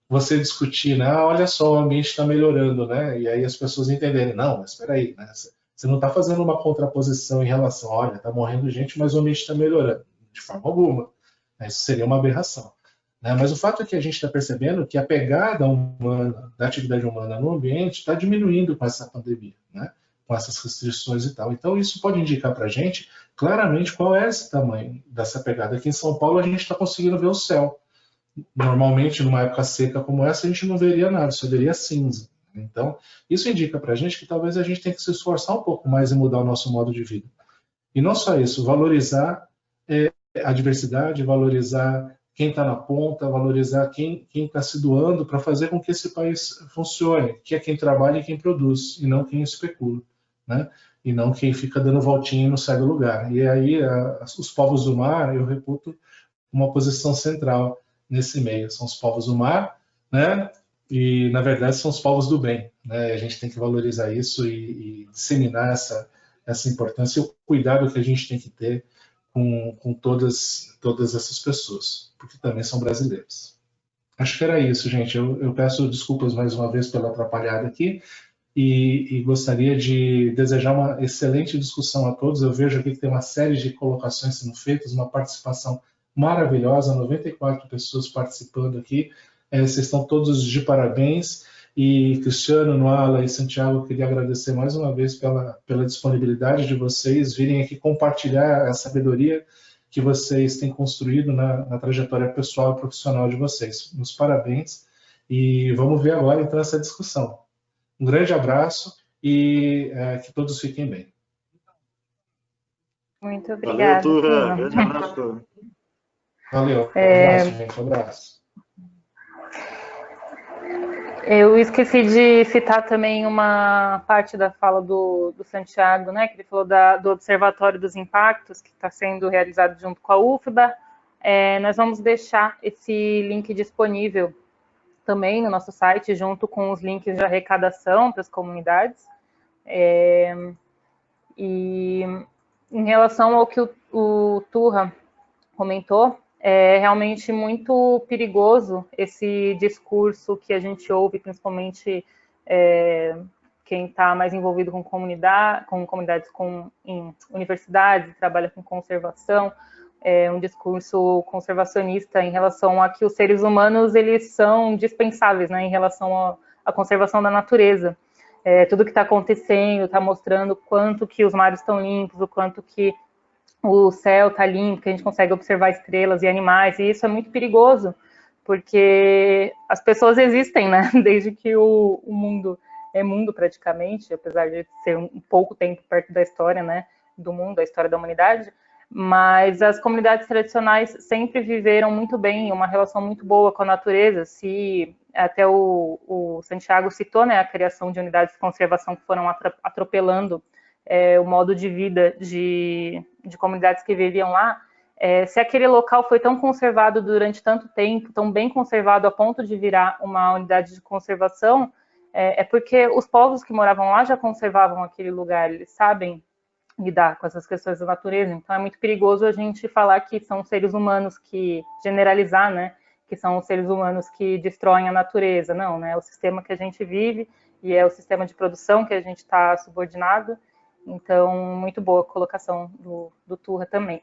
S5: você discutir, né? Olha só, o ambiente está melhorando, né? E aí as pessoas entenderem, não, mas espera aí, né? Você não está fazendo uma contraposição em relação, olha, está morrendo gente, mas o ambiente está melhorando. De forma alguma. Isso seria uma aberração. né? Mas o fato é que a gente está percebendo que a pegada humana, da atividade humana no ambiente está diminuindo com essa pandemia, né? Com essas restrições e tal. Então, isso pode indicar para a gente claramente qual é esse tamanho dessa pegada. Aqui em São Paulo, a gente está conseguindo ver o céu. Normalmente, numa época seca como essa, a gente não veria nada, só veria cinza. Então, isso indica para a gente que talvez a gente tenha que se esforçar um pouco mais em mudar o nosso modo de vida. E não só isso, valorizar a diversidade, valorizar quem está na ponta, valorizar quem está se doando para fazer com que esse país funcione, que é quem trabalha e quem produz, e não quem especula, né? E não quem fica dando voltinha e não sai do lugar. E aí, os povos do mar, eu reputo uma posição central nesse meio. São os povos do mar, né? E, na verdade, são os povos do bem, né? A gente tem que valorizar isso e disseminar essa importância e o cuidado que a gente tem que ter com todas essas pessoas, porque também são brasileiros. Acho que era isso, gente. Eu peço desculpas mais uma vez pela atrapalhada aqui e gostaria de desejar uma excelente discussão a todos. Eu vejo aqui que tem uma série de colocações sendo feitas, uma participação maravilhosa, 94 pessoas participando aqui. Vocês estão todos de parabéns. E Cristiano, Noala e Santiago, eu queria agradecer mais uma vez pela disponibilidade de vocês virem aqui compartilhar a sabedoria que vocês têm construído na trajetória pessoal e profissional de vocês. Meus parabéns e vamos ver agora então essa discussão. Um grande abraço e que todos fiquem bem.
S1: Muito obrigada.
S2: Valeu, Tura. Grande abraço.
S5: Valeu. Abraço, gente. Abraço.
S1: Eu esqueci de citar também uma parte da fala do Santiago, né, que ele falou do Observatório dos Impactos, que está sendo realizado junto com a UFBA. Nós vamos deixar esse link disponível também no nosso site, junto com os links de arrecadação para as comunidades. E em relação ao que o Turra comentou, é realmente muito perigoso esse discurso que a gente ouve, principalmente quem está mais envolvido com comunidades em universidades, trabalha com conservação, um discurso conservacionista em relação a que os seres humanos eles são dispensáveis, né, em relação à conservação da natureza. Tudo que está acontecendo está mostrando quanto que os mares estão limpos, o quanto que o céu está limpo, que a gente consegue observar estrelas e animais, e isso é muito perigoso, porque as pessoas existem, né, desde que o mundo é mundo praticamente, apesar de ser um pouco tempo perto da história, né, do mundo, da história da humanidade, mas as comunidades tradicionais sempre viveram muito bem, uma relação muito boa com a natureza. Se até o Santiago citou, né, a criação de unidades de conservação que foram atropelando o modo de vida de comunidades que viviam lá, se aquele local foi tão conservado durante tanto tempo, tão bem conservado a ponto de virar uma unidade de conservação, é porque os povos que moravam lá já conservavam aquele lugar, eles sabem lidar com essas questões da natureza, então é muito perigoso a gente falar que são seres humanos que, generalizar, né, que são os seres humanos que destroem a natureza, não, né, é o sistema que a gente vive e é o sistema de produção que a gente está subordinado. Então, muito boa a colocação do Turra também.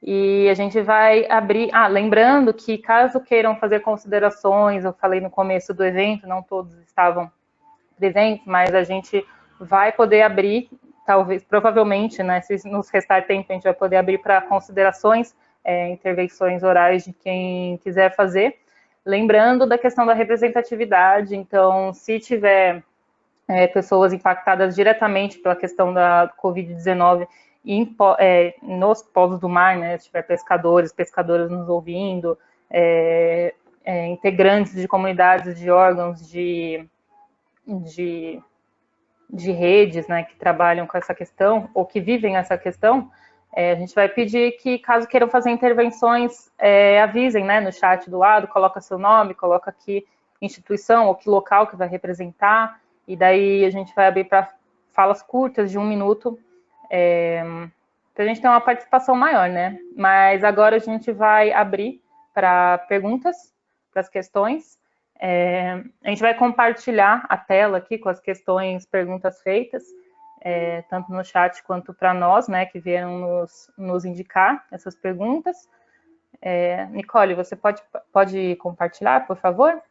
S1: E a gente vai abrir... lembrando que caso queiram fazer considerações, eu falei no começo do evento, não todos estavam presentes, mas a gente vai poder abrir, provavelmente, né, se nos restar tempo, a gente vai poder abrir para considerações, intervenções orais de quem quiser fazer. Lembrando da questão da representatividade, então, se tiver... pessoas impactadas diretamente pela questão da Covid-19 nos povos do mar, né, se tiver pescadoras nos ouvindo, integrantes de comunidades de órgãos de redes, né, que trabalham com essa questão, ou que vivem essa questão, a gente vai pedir que, caso queiram fazer intervenções, avisem, né, no chat do lado, coloca seu nome, coloca que instituição ou que local que vai representar, e daí a gente vai abrir para falas curtas de 1 minuto, para a gente ter uma participação maior, né? Mas agora a gente vai abrir para perguntas, para as questões. A gente vai compartilhar a tela aqui com as questões, perguntas feitas, tanto no chat quanto para nós, né, que vieram nos indicar essas perguntas. Nicole, você pode compartilhar, por favor?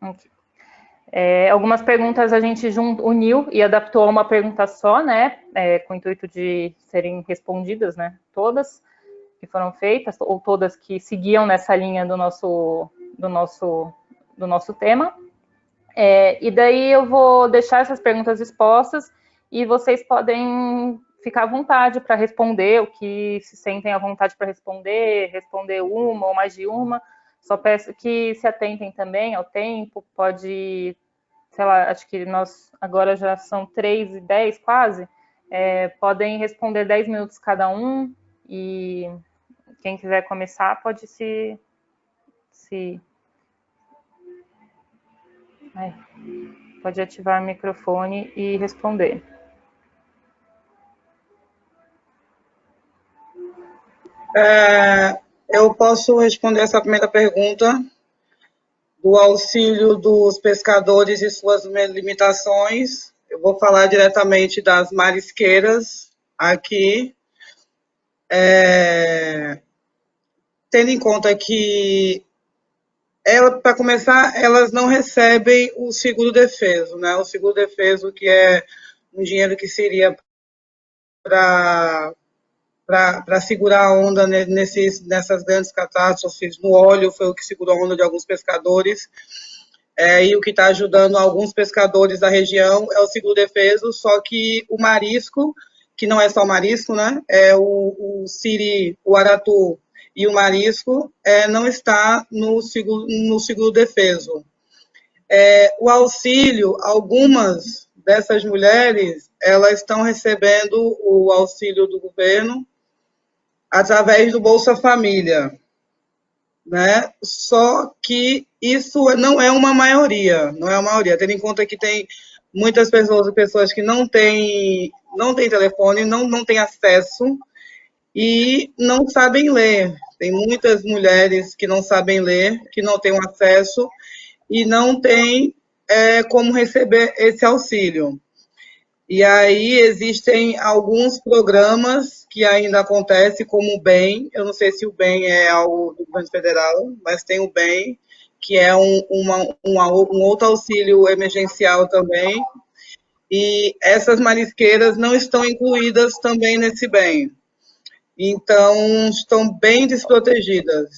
S1: Okay. Algumas perguntas a gente uniu e adaptou a uma pergunta só, né? Com o intuito de serem respondidas, né? Todas que foram feitas, ou todas que seguiam nessa linha do nosso tema. E daí eu vou deixar essas perguntas expostas e vocês podem ficar à vontade para responder o que se sentem à vontade para responder uma ou mais de uma. Só peço que se atentem também ao tempo, pode, sei lá, acho que nós agora já são 3h10 quase, podem responder 10 minutos cada um, e quem quiser começar pode pode ativar o microfone e responder.
S4: Eu posso responder essa primeira pergunta do auxílio dos pescadores e suas limitações. Eu vou falar diretamente das marisqueiras aqui, tendo em conta que, para começar, elas não recebem o seguro-defeso, né? O seguro-defeso, que é um dinheiro que seria para segurar a onda nessas grandes catástrofes. No óleo foi o que segurou a onda de alguns pescadores, e o que está ajudando alguns pescadores da região é o seguro-defeso, só que o marisco, que não é só o marisco, né? O siri, o aratu e o marisco, não está no seguro-defeso. O auxílio, algumas dessas mulheres, elas estão recebendo o auxílio do governo através do Bolsa Família, né? Só que isso não é uma maioria, tendo em conta que tem muitas pessoas que não têm telefone, não têm acesso e não sabem ler. Tem muitas mulheres que não sabem ler, que não têm acesso e não têm como receber esse auxílio. E aí existem alguns programas que ainda acontecem, como o BEM. Eu não sei se o BEM é algo do governo federal, mas tem o BEM, que é um outro auxílio emergencial também. E essas marisqueiras não estão incluídas também nesse BEM. Então, estão bem desprotegidas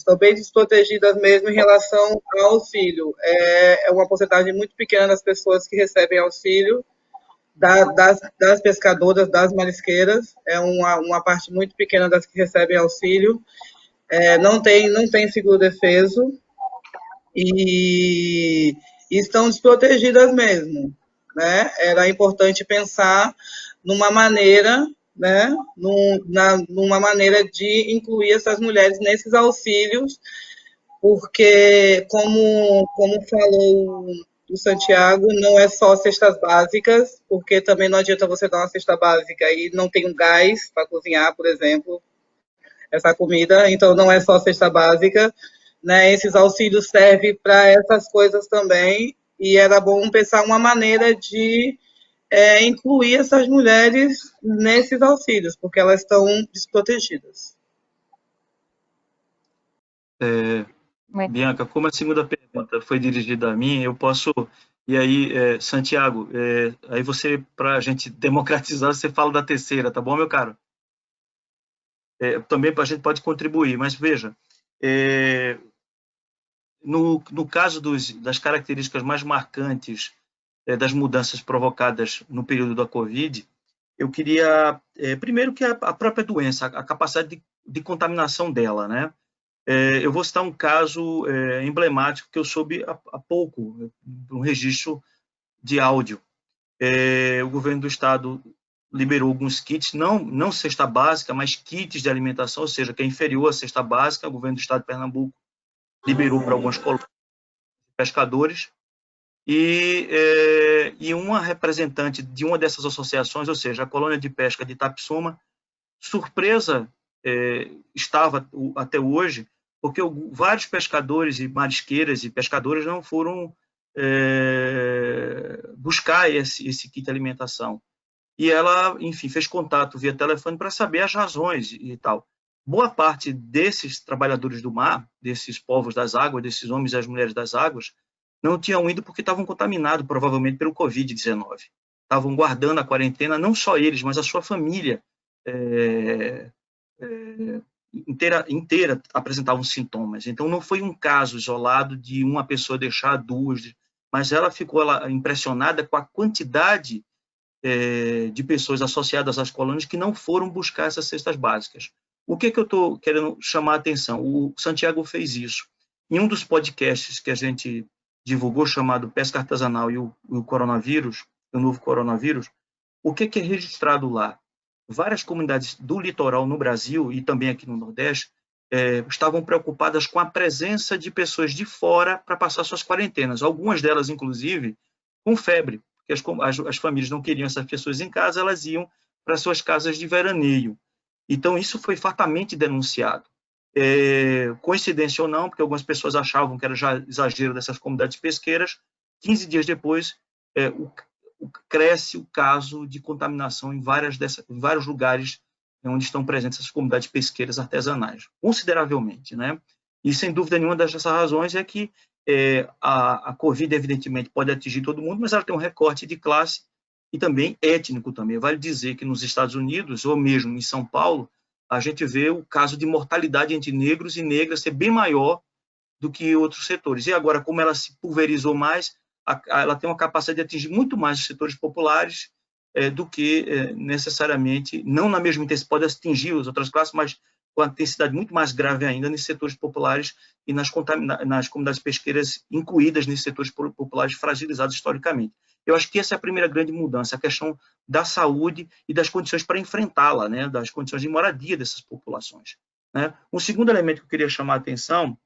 S4: mesmo em relação ao auxílio. É uma porcentagem muito pequena das pessoas que recebem auxílio, das pescadoras, das marisqueiras, é uma parte muito pequena das que recebem auxílio, não tem seguro-defeso e estão desprotegidas mesmo, né? Era importante pensar numa maneira, né, numa maneira de incluir essas mulheres nesses auxílios, porque, como falou o Santiago, não é só cestas básicas, porque também não adianta você dar uma cesta básica e não tem um gás para cozinhar, por exemplo, essa comida, então não é só cesta básica, né? Esses auxílios servem para essas coisas também, e era bom pensar uma maneira de incluir essas mulheres nesses auxílios, porque elas estão desprotegidas.
S3: Bianca, como a segunda pergunta foi dirigida a mim, eu posso... E aí, Santiago, aí você, para a gente democratizar, você fala da terceira, tá bom, meu caro? Também a gente pode contribuir, mas veja, no caso das características mais marcantes das mudanças provocadas no período da Covid, eu queria, primeiro, que a própria doença, a capacidade de contaminação dela, né? Eu vou citar um caso emblemático que eu soube há pouco, um registro de áudio. O governo do estado liberou alguns kits, não cesta básica, mas kits de alimentação, ou seja, que é inferior à cesta básica. O governo do estado de Pernambuco liberou para alguns pescadores, e uma representante de uma dessas associações, ou seja, a colônia de pesca de Itapissuma, surpresa estava até hoje, porque vários pescadores e marisqueiras e pescadores não foram buscar esse kit de alimentação. E ela, enfim, fez contato via telefone para saber as razões e tal. boa parte desses trabalhadores do mar, desses povos das águas, desses homens e as mulheres das águas, não tinham ido porque estavam contaminados, provavelmente, pelo Covid-19. Estavam guardando a quarentena, não só eles, mas a sua família inteira apresentavam sintomas. Então, não foi um caso isolado de uma pessoa deixar duas, mas ela ficou impressionada com a quantidade de pessoas associadas às colônias que não foram buscar essas cestas básicas. O que eu estou querendo chamar a atenção? O Santiago fez isso. Em um dos podcasts que a gente divulgou, chamado Pesca Artesanal e o Coronavírus, o Novo Coronavírus, o que é registrado lá? Várias comunidades do litoral no Brasil e também aqui no Nordeste estavam preocupadas com a presença de pessoas de fora para passar suas quarentenas. Algumas delas, inclusive, com febre, porque as famílias não queriam essas pessoas em casa, elas iam para suas casas de veraneio. Então, isso foi fartamente denunciado. Coincidência ou não, porque algumas pessoas achavam que era já exagero dessas comunidades pesqueiras, 15 dias depois, cresce o caso de contaminação em vários lugares onde estão presentes essas comunidades pesqueiras artesanais, consideravelmente, né? E, sem dúvida nenhuma, dessas razões é que a Covid, evidentemente, pode atingir todo mundo, mas ela tem um recorte de classe e também étnico também. Vale dizer que nos Estados Unidos, ou mesmo em São Paulo, a gente vê o caso de mortalidade entre negros e negras ser bem maior do que outros setores. E agora, como ela se pulverizou mais, ela tem uma capacidade de atingir muito mais os setores populares do que necessariamente, não na mesma intensidade, pode atingir as outras classes, mas com a intensidade muito mais grave ainda nos setores populares e nas comunidades pesqueiras incluídas nesses setores populares fragilizados historicamente. Eu acho que essa é a primeira grande mudança, a questão da saúde e das condições para enfrentá-la, né, das condições de moradia dessas populações. Né? Um segundo elemento que eu queria chamar a atenção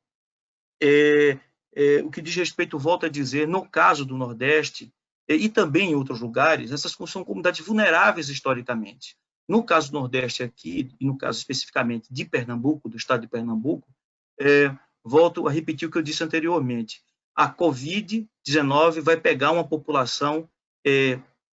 S3: o que diz respeito, volto a dizer, no caso do Nordeste e também em outros lugares, essas são comunidades vulneráveis historicamente. No caso do Nordeste aqui, e no caso especificamente de Pernambuco, do estado de Pernambuco, volto a repetir o que eu disse anteriormente. A Covid-19 vai pegar uma população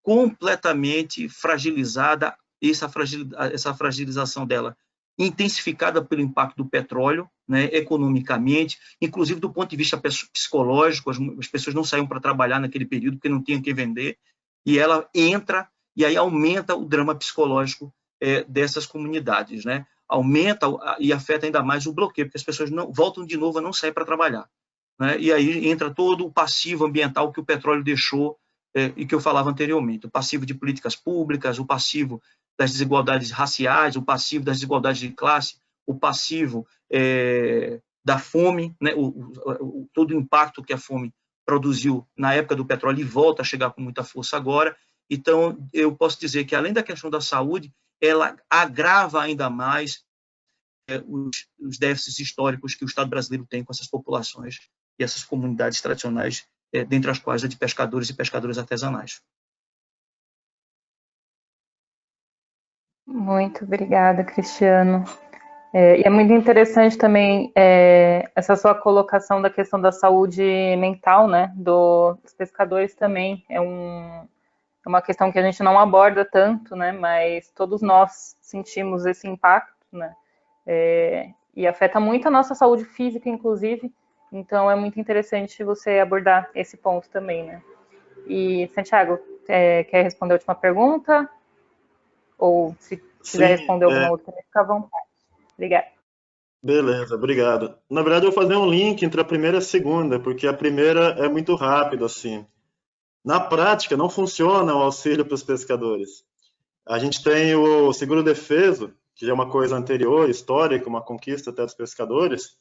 S3: completamente fragilizada, essa fragilização dela intensificada pelo impacto do petróleo, né, economicamente, inclusive do ponto de vista psicológico, as pessoas não saíam para trabalhar naquele período porque não tinham que vender, e ela entra e aí aumenta o drama psicológico dessas comunidades, né? Aumenta e afeta ainda mais o bloqueio, porque as pessoas não voltam de novo a não sair para trabalhar, né? E aí entra todo o passivo ambiental que o petróleo deixou e que eu falava anteriormente, o passivo de políticas públicas, o passivo das desigualdades raciais, o passivo das desigualdades de classe, o passivo da fome, né? Todo o impacto que a fome produziu na época do petróleo e volta a chegar com muita força agora. Então, eu posso dizer que, além da questão da saúde, ela agrava ainda mais os déficits históricos que o Estado brasileiro tem com essas populações e essas comunidades tradicionais, dentre as quais a de pescadores e pescadoras artesanais.
S1: Muito obrigada, Cristiano. E é muito interessante também essa sua colocação da questão da saúde mental, né, dos pescadores também. É uma questão que a gente não aborda tanto, né, mas todos nós sentimos esse impacto, né, e afeta muito a nossa saúde física, inclusive. Então, é muito interessante você abordar esse ponto também, né. E, Santiago, quer responder a última pergunta? Ou se quiser responder alguma outra, fica à vontade. Obrigada.
S2: Beleza, obrigado. Na verdade, eu vou fazer um link entre a primeira e a segunda, porque a primeira é muito rápido, assim. Na prática, não funciona o auxílio para os pescadores. A gente tem o seguro-defeso, que é uma coisa anterior, histórica, uma conquista até dos pescadores,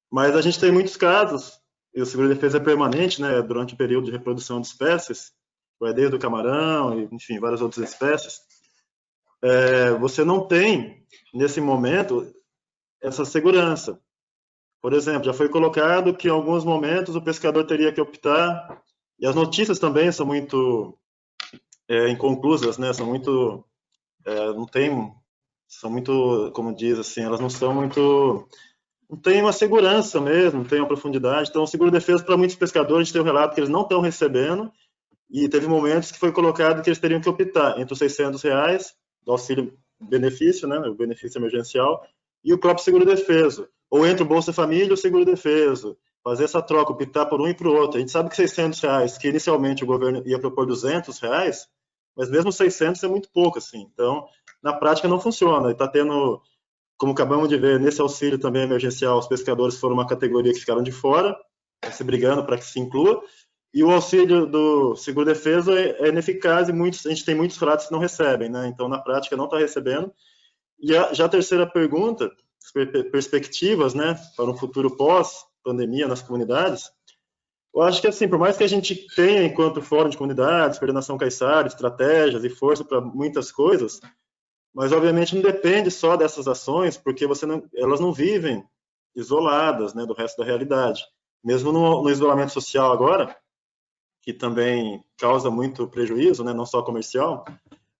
S2: mas a gente tem muitos casos, e o seguro-defeso é permanente, né, durante o período de reprodução de espécies, desde o camarão, e, enfim, várias outras espécies. Você não tem, nesse momento, essa segurança. Por exemplo, já foi colocado que em alguns momentos o pescador teria que optar, e as notícias também são muito inconclusas, né? São muito, são muito, como diz assim, elas não são muito, não tem uma segurança mesmo, não tem uma profundidade. Então, o seguro-defeso para muitos pescadores tem um relato que eles não estão recebendo, e teve momentos que foi colocado que eles teriam que optar entre os R$600 do auxílio-benefício, né? O benefício emergencial, e o próprio seguro-defeso. Ou entre o Bolsa Família e o seguro-defeso. Fazer essa troca, optar por um e para o outro. A gente sabe que R$600, que inicialmente o governo ia propor R$200, mas mesmo 600 é muito pouco, assim. Então, na prática não funciona. Está tendo, como acabamos de ver, nesse auxílio também emergencial, os pescadores foram uma categoria que ficaram de fora, se brigando para que se inclua, e o auxílio do seguro-defesa é ineficaz e a gente tem muitos relatos que não recebem, né? Então, na prática, não está recebendo. E já a terceira pergunta, perspectivas, né, para um futuro pós-pandemia nas comunidades, eu acho que, assim, por mais que a gente tenha, enquanto Fórum de Comunidades, Coordenação Caiçara, estratégias e força para muitas coisas, mas, obviamente, não depende só dessas ações, porque elas não vivem isoladas, né, do resto da realidade. Mesmo no isolamento social agora, que também causa muito prejuízo, né, não só comercial,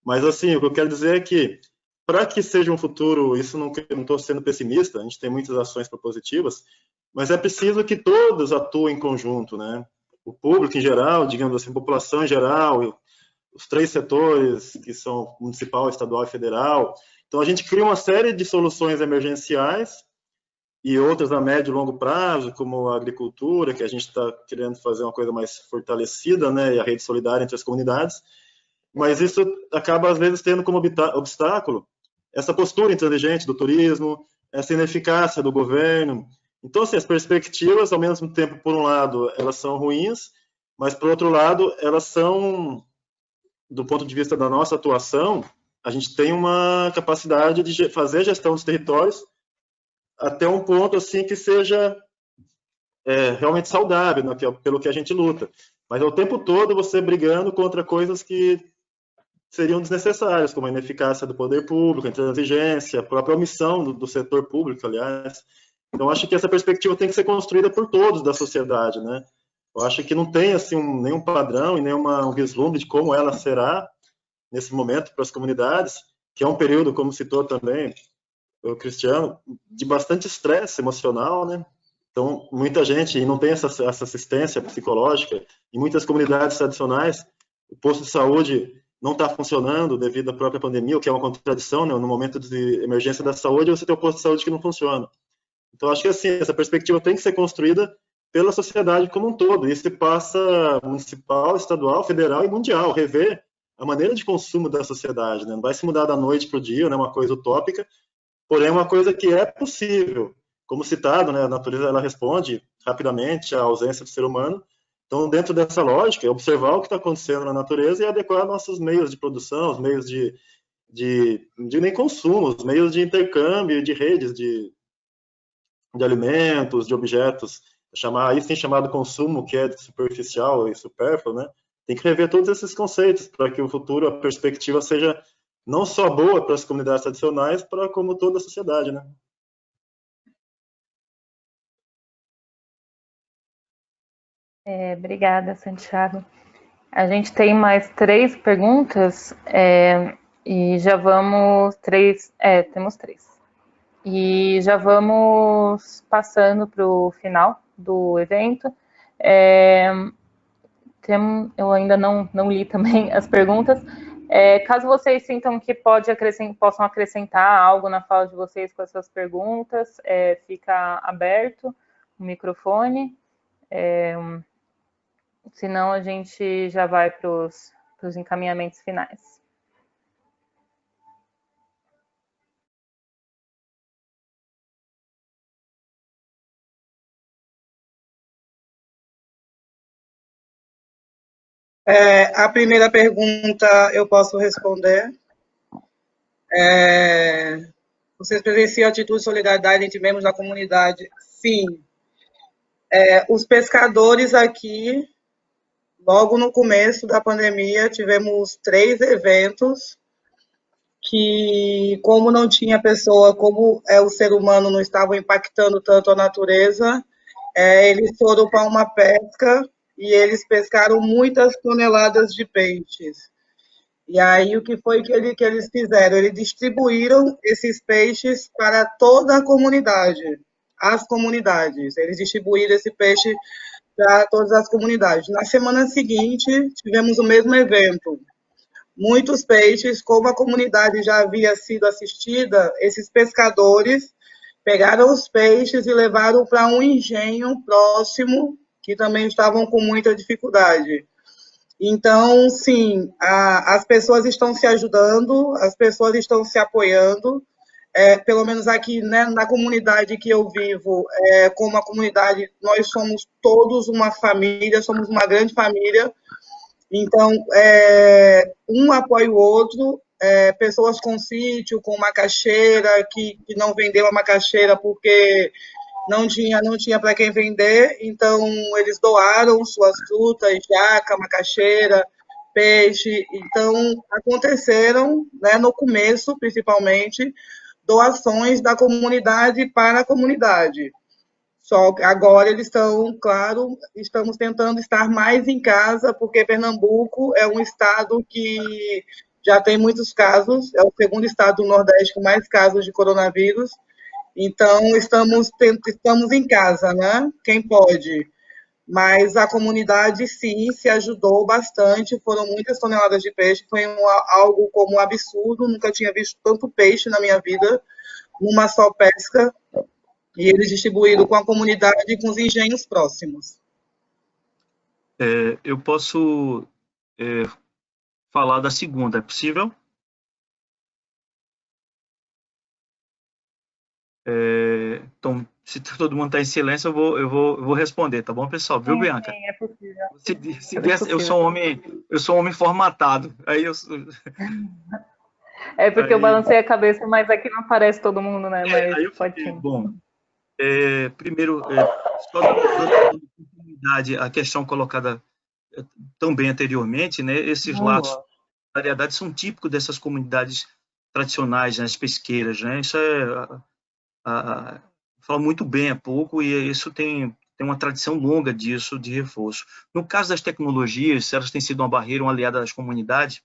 S2: mas, assim, o que eu quero dizer é que, para que seja um futuro, isso não estou sendo pessimista, a gente tem muitas ações propositivas, mas é preciso que todos atuem em conjunto, né? O público em geral, digamos assim, a população em geral, os três setores, que são municipal, estadual e federal. Então, a gente cria uma série de soluções emergenciais e outras a médio e longo prazo, como a agricultura, que a gente está querendo fazer uma coisa mais fortalecida, né? E a rede solidária entre as comunidades. Mas isso acaba, às vezes, tendo como obstáculo essa postura intransigente do turismo, essa ineficácia do governo. Então, assim, as perspectivas, ao mesmo tempo, por um lado, elas são ruins, mas, por outro lado, elas são, do ponto de vista da nossa atuação, a gente tem uma capacidade de fazer gestão dos territórios até um ponto, assim, que seja realmente saudável, né, pelo que a gente luta. Mas, ao tempo todo, você brigando contra coisas que seriam desnecessárias, como a ineficácia do poder público, a intransigência, a própria omissão do setor público, aliás. Então, acho que essa perspectiva tem que ser construída por todos da sociedade, né? Eu acho que não tem, assim, nenhum padrão e nenhum vislumbre de como ela será nesse momento para as comunidades, que é um período, como citou também o Cristiano, de bastante estresse emocional, né? Então, muita gente, e não tem essa assistência psicológica, em muitas comunidades tradicionais, o posto de saúde não está funcionando devido à própria pandemia, o que é uma contradição, né? No momento de emergência da saúde, você tem um posto de saúde que não funciona. Então, acho que, assim, essa perspectiva tem que ser construída pela sociedade como um todo. Isso passa municipal, estadual, federal e mundial. Rever a maneira de consumo da sociedade, né? Não vai se mudar da noite para o dia, né? Uma coisa utópica, porém, uma coisa que é possível. Como citado, né? A natureza, ela responde rapidamente à ausência do ser humano. Então, dentro dessa lógica, é observar o que está acontecendo na natureza e adequar nossos meios de produção, os meios de nem consumo, os meios de intercâmbio, de redes de alimentos, de objetos, aí sim chamado consumo, que é superficial e supérfluo, né? Tem que rever todos esses conceitos para que o futuro, a perspectiva seja não só boa para as comunidades tradicionais, para como toda a sociedade, né?
S1: Obrigada, Santiago. A gente tem mais 3 perguntas e já vamos... temos 3. E já vamos passando para o final do evento. Eu ainda não li também as perguntas. Caso vocês sintam que possam acrescentar algo na fala de vocês com as suas perguntas, fica aberto o microfone. Senão, a gente já vai para os encaminhamentos finais.
S4: A primeira pergunta eu posso responder. Vocês presenciam atitude de solidariedade entre membros da comunidade? Sim. Os pescadores aqui, logo no começo da pandemia, tivemos 3 eventos que, como não tinha pessoa, como o ser humano não estava impactando tanto a natureza, eles foram para uma pesca e eles pescaram muitas toneladas de peixes. E aí, o que foi que eles fizeram? Eles distribuíram esses peixes para toda a comunidade, as comunidades. Eles distribuíram esse peixe para todas as comunidades. Na semana seguinte, tivemos o mesmo evento. Muitos peixes, como a comunidade já havia sido assistida, esses pescadores pegaram os peixes e levaram para um engenho próximo, que também estavam com muita dificuldade. Então, sim, as pessoas estão se ajudando, as pessoas estão se apoiando, pelo menos aqui, né, na comunidade que eu vivo, como a comunidade, nós somos todos uma família, somos uma grande família, então, um apoia o outro, pessoas com sítio, com macaxeira, que não vendeu a macaxeira porque não tinha para quem vender, então eles doaram suas frutas, jaca, macaxeira, peixe, então aconteceram, né, no começo, principalmente, doações da comunidade para a comunidade. Só que agora eles estão, claro, estamos tentando estar mais em casa, porque Pernambuco é um estado que já tem muitos casos, é o segundo estado do Nordeste com mais casos de coronavírus, então estamos em casa, né? Quem pode. Mas a comunidade, sim, se ajudou bastante, foram muitas toneladas de peixe, foi algo como um absurdo, nunca tinha visto tanto peixe na minha vida, numa só pesca, e eles distribuíram com a comunidade e com os engenhos próximos.
S3: Eu posso falar da segunda, é possível? Então, se todo mundo está em silêncio, eu vou responder, tá bom, pessoal? Viu, Bianca?
S1: Sim, é possível.
S3: Eu sou um homem formatado. Aí
S1: porque eu balancei a cabeça, mas aqui não aparece todo mundo, né? Mas
S3: aí eu
S1: pode
S3: fiquei,
S1: sim.
S3: bom. Primeiro, só dando continuidade à questão colocada também anteriormente, né? Esses laços de solidariedade são típicos dessas comunidades tradicionais, né, as pesqueiras, né? Isso fala muito bem há pouco, e isso tem uma tradição longa disso, de reforço. No caso das tecnologias, se elas têm sido uma barreira, uma aliada das comunidades,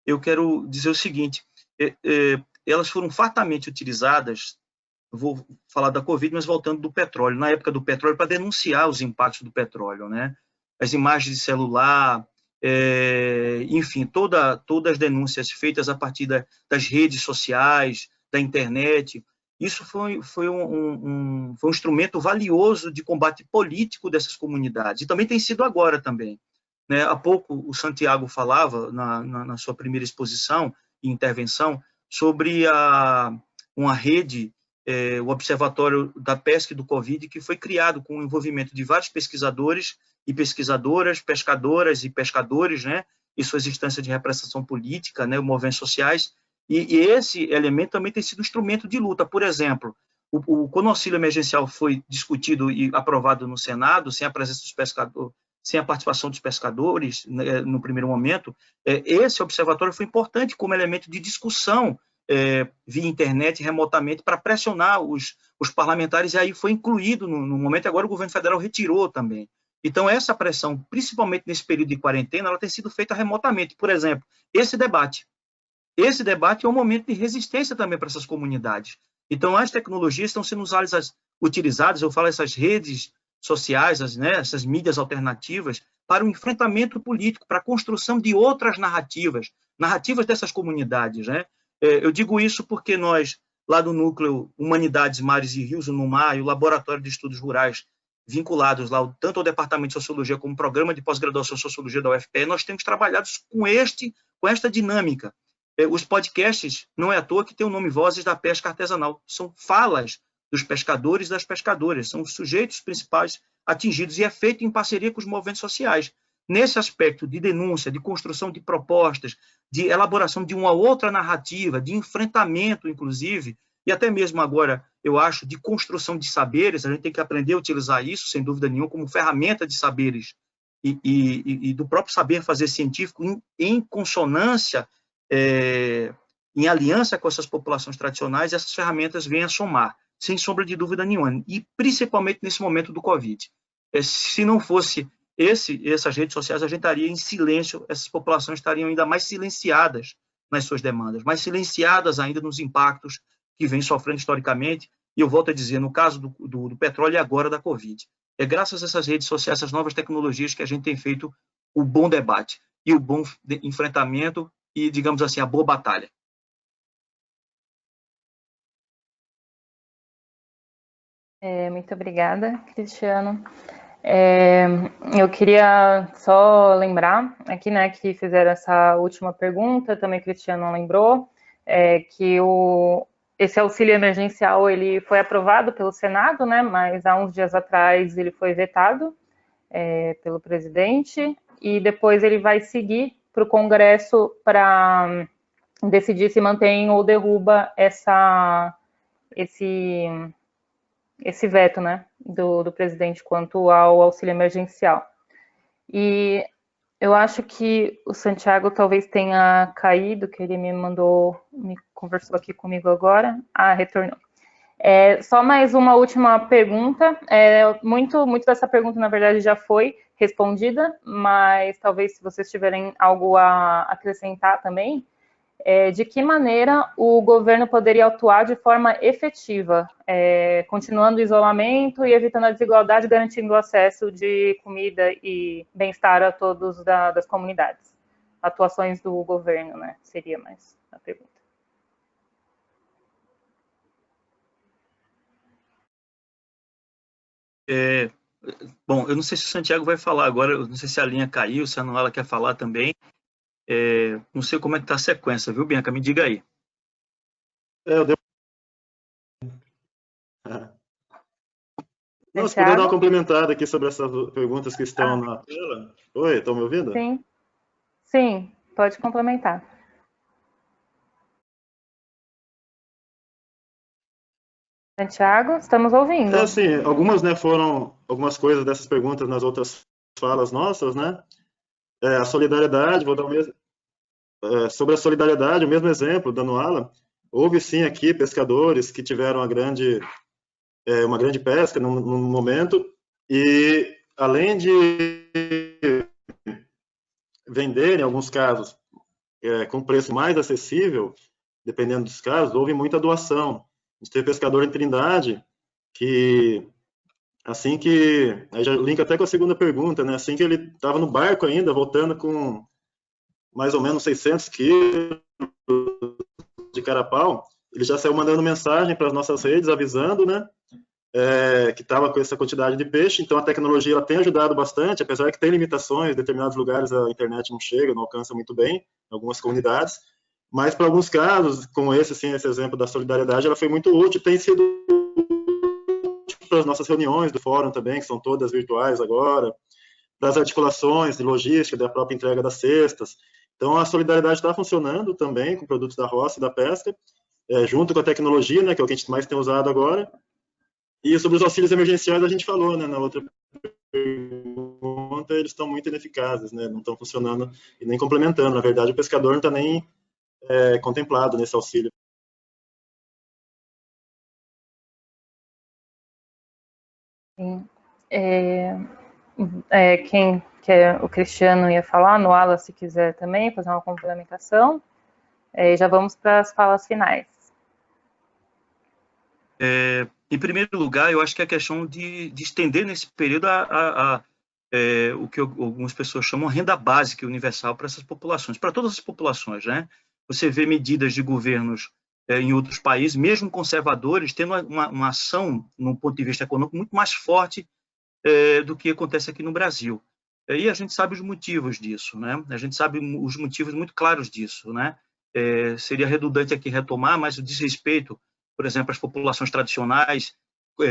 S3: eu quero dizer o seguinte, elas foram fartamente utilizadas, vou falar da Covid, mas voltando do petróleo, na época do petróleo, para denunciar os impactos do petróleo, né? As imagens de celular, enfim, todas as denúncias feitas a partir das redes sociais, da internet. Isso foi um instrumento valioso de combate político dessas comunidades, e também tem sido agora também, né? Há pouco o Santiago falava, na sua primeira exposição e intervenção, sobre uma rede, o Observatório da Pesca e do Covid, que foi criado com o envolvimento de vários pesquisadores e pesquisadoras, pescadoras e pescadores, né? E suas instâncias de representação política, né? Movimentos sociais. E esse elemento também tem sido um instrumento de luta. Por exemplo, quando o auxílio emergencial foi discutido e aprovado no Senado, sem a presença dos pescadores, sem a participação dos pescadores, né, no primeiro momento, esse observatório foi importante como elemento de discussão via internet, remotamente, para pressionar os parlamentares, e aí foi incluído no momento, agora o governo federal retirou também. Então, essa pressão, principalmente nesse período de quarentena, ela tem sido feita remotamente. Por exemplo, esse debate é um momento de resistência também para essas comunidades. Então, as tecnologias estão sendo utilizadas, eu falo essas redes sociais, essas mídias alternativas, para o enfrentamento político, para a construção de outras narrativas dessas comunidades, né? Eu digo isso porque nós, lá do Núcleo Humanidades, Mares e Rios, o NUMAR, e o Laboratório de Estudos Rurais, vinculados lá tanto ao Departamento de Sociologia como ao Programa de Pós-Graduação em Sociologia da UFPE, nós temos trabalhado com esta dinâmica. Os podcasts, não é à toa que tem o nome Vozes da Pesca Artesanal, são falas dos pescadores e das pescadoras, são os sujeitos principais atingidos, e é feito em parceria com os movimentos sociais. Nesse aspecto de denúncia, de construção de propostas, de elaboração de uma outra narrativa, de enfrentamento, inclusive, e até mesmo agora, eu acho, de construção de saberes, a gente tem que aprender a utilizar isso, sem dúvida nenhuma, como ferramenta de saberes e do próprio saber fazer científico em consonância, em aliança com essas populações tradicionais, essas ferramentas vêm a somar, sem sombra de dúvida nenhuma, e principalmente nesse momento do Covid. Se não fosse essas redes sociais, a gente estaria em silêncio, essas populações estariam ainda mais silenciadas nas suas demandas, mais silenciadas ainda nos impactos que vêm sofrendo historicamente, e eu volto a dizer, no caso do petróleo e agora da Covid. É graças a essas redes sociais, essas novas tecnologias, que a gente tem feito o bom debate e o bom enfrentamento e, digamos assim, a boa batalha.
S1: Muito obrigada, Cristiano. Eu queria só lembrar aqui, né, que fizeram essa última pergunta, também o Cristiano lembrou, que esse auxílio emergencial ele foi aprovado pelo Senado, né, mas há uns dias atrás ele foi vetado pelo presidente e depois ele vai seguir para o Congresso para decidir se mantém ou derruba esse veto, né, do presidente quanto ao auxílio emergencial. E eu acho que o Santiago talvez tenha caído, que ele me conversou aqui comigo agora. Retornou. Só mais uma última pergunta. Muito dessa pergunta, na verdade, já foi respondida, mas talvez se vocês tiverem algo a acrescentar também, de que maneira o governo poderia atuar de forma efetiva, continuando o isolamento e evitando a desigualdade, garantindo o acesso de comida e bem-estar a todos das comunidades. Atuações do governo, né? Seria mais a pergunta.
S3: Bom, eu não sei se o Santiago vai falar agora, eu não sei se a linha caiu, se a Noela quer falar também. Não sei como é que está a sequência, viu, Bianca? Me diga aí.
S2: Não, se puder dar uma complementada aqui sobre essas perguntas que estão na tela. Oi, estão me ouvindo?
S1: Sim, pode complementar. Santiago, estamos ouvindo.
S2: Sim, algumas, né, foram algumas coisas dessas perguntas nas outras falas nossas, né? A solidariedade, vou dar o mesmo, sobre a solidariedade, o mesmo exemplo, dando aula, houve sim aqui pescadores que tiveram uma grande pesca no momento, e além de vender, em alguns casos, com preço mais acessível, dependendo dos casos, houve muita doação. A gente teve pescador em Trindade que, assim que, aí já linka até com a segunda pergunta, né? Assim que ele estava no barco ainda, voltando com mais ou menos 600 quilos de carapau, ele já saiu mandando mensagem para as nossas redes, avisando, né? Que estava com essa quantidade de peixe. Então a tecnologia ela tem ajudado bastante, apesar que tem limitações, em determinados lugares a internet não chega, não alcança muito bem, em algumas comunidades, mas para alguns casos, como esse exemplo da solidariedade, ela foi muito útil, tem sido útil para as nossas reuniões do fórum também, que são todas virtuais agora, das articulações de logística, da própria entrega das cestas. Então a solidariedade está funcionando também com produtos da roça e da pesca, junto com a tecnologia, né, que é o que a gente mais tem usado agora. E sobre os auxílios emergenciais, a gente falou, né, na outra pergunta, eles estão muito ineficazes, né, não estão funcionando e nem complementando. Na verdade, o pescador não está nem contemplado nesse auxílio.
S1: Sim. Quem quer, o Cristiano ia falar, Noala, se quiser também, fazer uma complementação. Já vamos para as falas finais.
S3: Em primeiro lugar, eu acho que é a questão de estender nesse período o que algumas pessoas chamam renda básica universal para essas populações, para todas as populações, né? Você vê medidas de governos em outros países, mesmo conservadores, tendo uma ação, no ponto de vista econômico, muito mais forte do que acontece aqui no Brasil. E a gente sabe os motivos disso, né? A gente sabe os motivos muito claros disso, né? Seria redundante aqui retomar, mas o desrespeito, por exemplo, às populações tradicionais,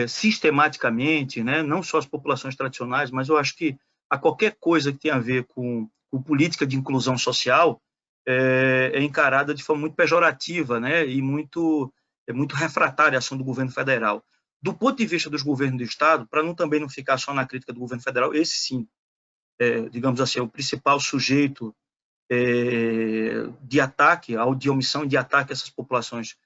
S3: sistematicamente, né? Não só as populações tradicionais, mas eu acho que a qualquer coisa que tenha a ver com política de inclusão social é encarada de forma muito pejorativa, né? E muito refratária a ação do governo federal. Do ponto de vista dos governos do Estado, para também não ficar só na crítica do governo federal, esse sim, digamos assim, é o principal sujeito de ataque, de omissão de ataque a essas populações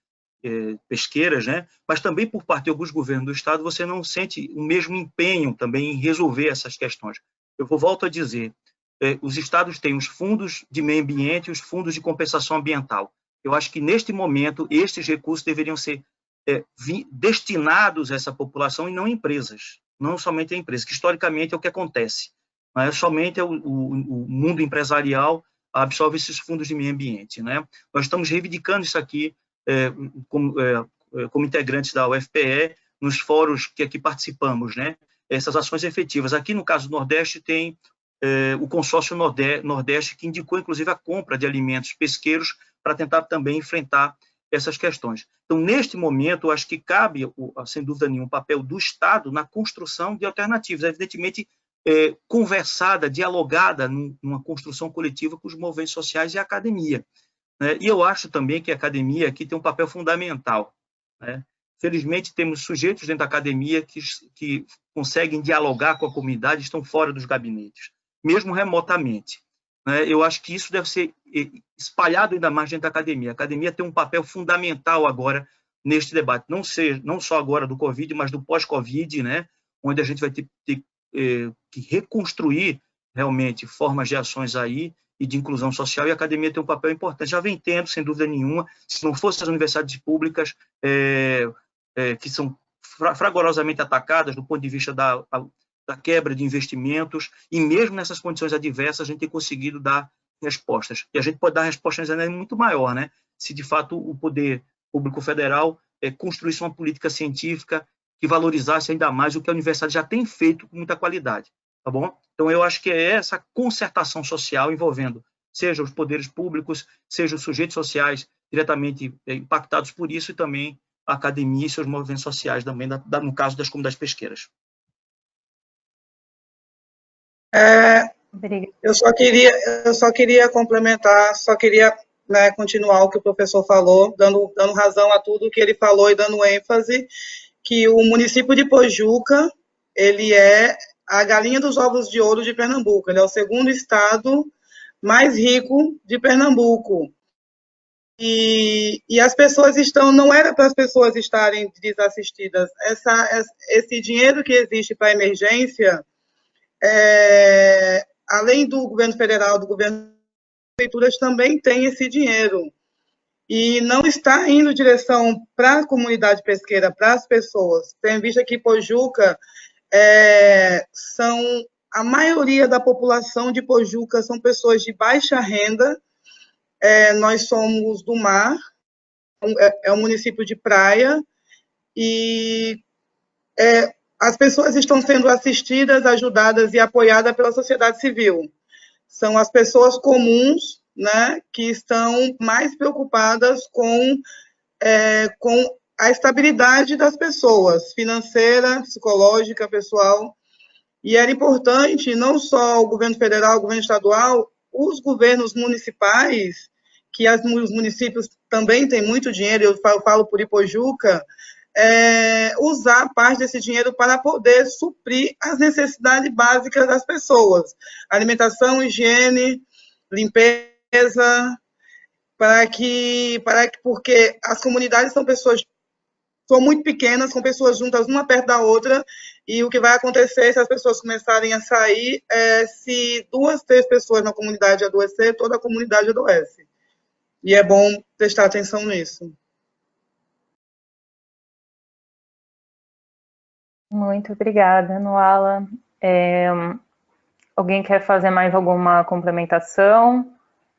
S3: pesqueiras, né? Mas também por parte de alguns governos do Estado, você não sente o mesmo empenho também em resolver essas questões. Eu volto a dizer, os Estados têm os fundos de meio ambiente e os fundos de compensação ambiental. Eu acho que, neste momento, estes recursos deveriam ser destinados a essa população e não a empresas, não somente a empresas, que historicamente é o que acontece. Mas somente o mundo empresarial absorve esses fundos de meio ambiente, né? Nós estamos reivindicando isso aqui como integrantes da UFPE, nos fóruns que aqui participamos, né? Essas ações efetivas. Aqui, no caso do Nordeste, tem o consórcio Nordeste, que indicou, inclusive, a compra de alimentos pesqueiros para tentar também enfrentar essas questões. Então, neste momento, eu acho que cabe, sem dúvida nenhuma, o papel do Estado na construção de alternativas, evidentemente, conversada, dialogada numa construção coletiva com os movimentos sociais e a academia. Né? E eu acho também que a academia aqui tem um papel fundamental. Né? Felizmente, temos sujeitos dentro da academia que conseguem dialogar com a comunidade, estão fora dos gabinetes, mesmo remotamente. Né? Eu acho que isso deve ser espalhado ainda mais dentro da academia. A academia tem um papel fundamental agora neste debate, não só agora do Covid, mas do pós-Covid, né? Onde a gente vai ter que reconstruir realmente formas de ações aí e de inclusão social, e a academia tem um papel importante. Já vem tendo, sem dúvida nenhuma, se não fossem as universidades públicas, que são fragorosamente atacadas do ponto de vista da quebra de investimentos, e mesmo nessas condições adversas a gente tem conseguido dar respostas. E a gente pode dar respostas ainda muito maior, né? Se de fato o poder público federal construísse uma política científica que valorizasse ainda mais o que a universidade já tem feito com muita qualidade, tá bom? Então eu acho que é essa concertação social envolvendo, seja os poderes públicos, seja os sujeitos sociais diretamente impactados por isso, e também a academia e seus movimentos sociais também, no caso das comunidades pesqueiras.
S4: Eu só queria complementar, né, continuar o que o professor falou, dando razão a tudo que ele falou e dando ênfase, que o município de Pojuca, ele é a galinha dos ovos de ouro de Pernambuco, ele é o segundo estado mais rico de Pernambuco. E as pessoas não era para as pessoas estarem desassistidas. Esse dinheiro que existe para emergência, além do governo federal, do governo, as prefeituras também têm esse dinheiro. E não está indo em direção para a comunidade pesqueira, para as pessoas. Tem visto que Pojuca, a maioria da população de Pojuca são pessoas de baixa renda. Nós somos do mar, é um município de praia, e as pessoas estão sendo assistidas, ajudadas e apoiadas pela sociedade civil. São as pessoas comuns, né, que estão mais preocupadas com a estabilidade das pessoas, financeira, psicológica, pessoal. E era importante, não só o governo federal, o governo estadual, os governos municipais, que os municípios também têm muito dinheiro, eu falo por Ipojuca, usar parte desse dinheiro para poder suprir as necessidades básicas das pessoas. Alimentação, higiene, limpeza, porque as comunidades são muito pequenas, com pessoas juntas uma perto da outra, e o que vai acontecer se as pessoas começarem a sair se 2, 3 pessoas na comunidade adoecer, toda a comunidade adoece. E é bom prestar atenção nisso.
S1: Muito obrigada, Nuala. Alguém quer fazer mais alguma complementação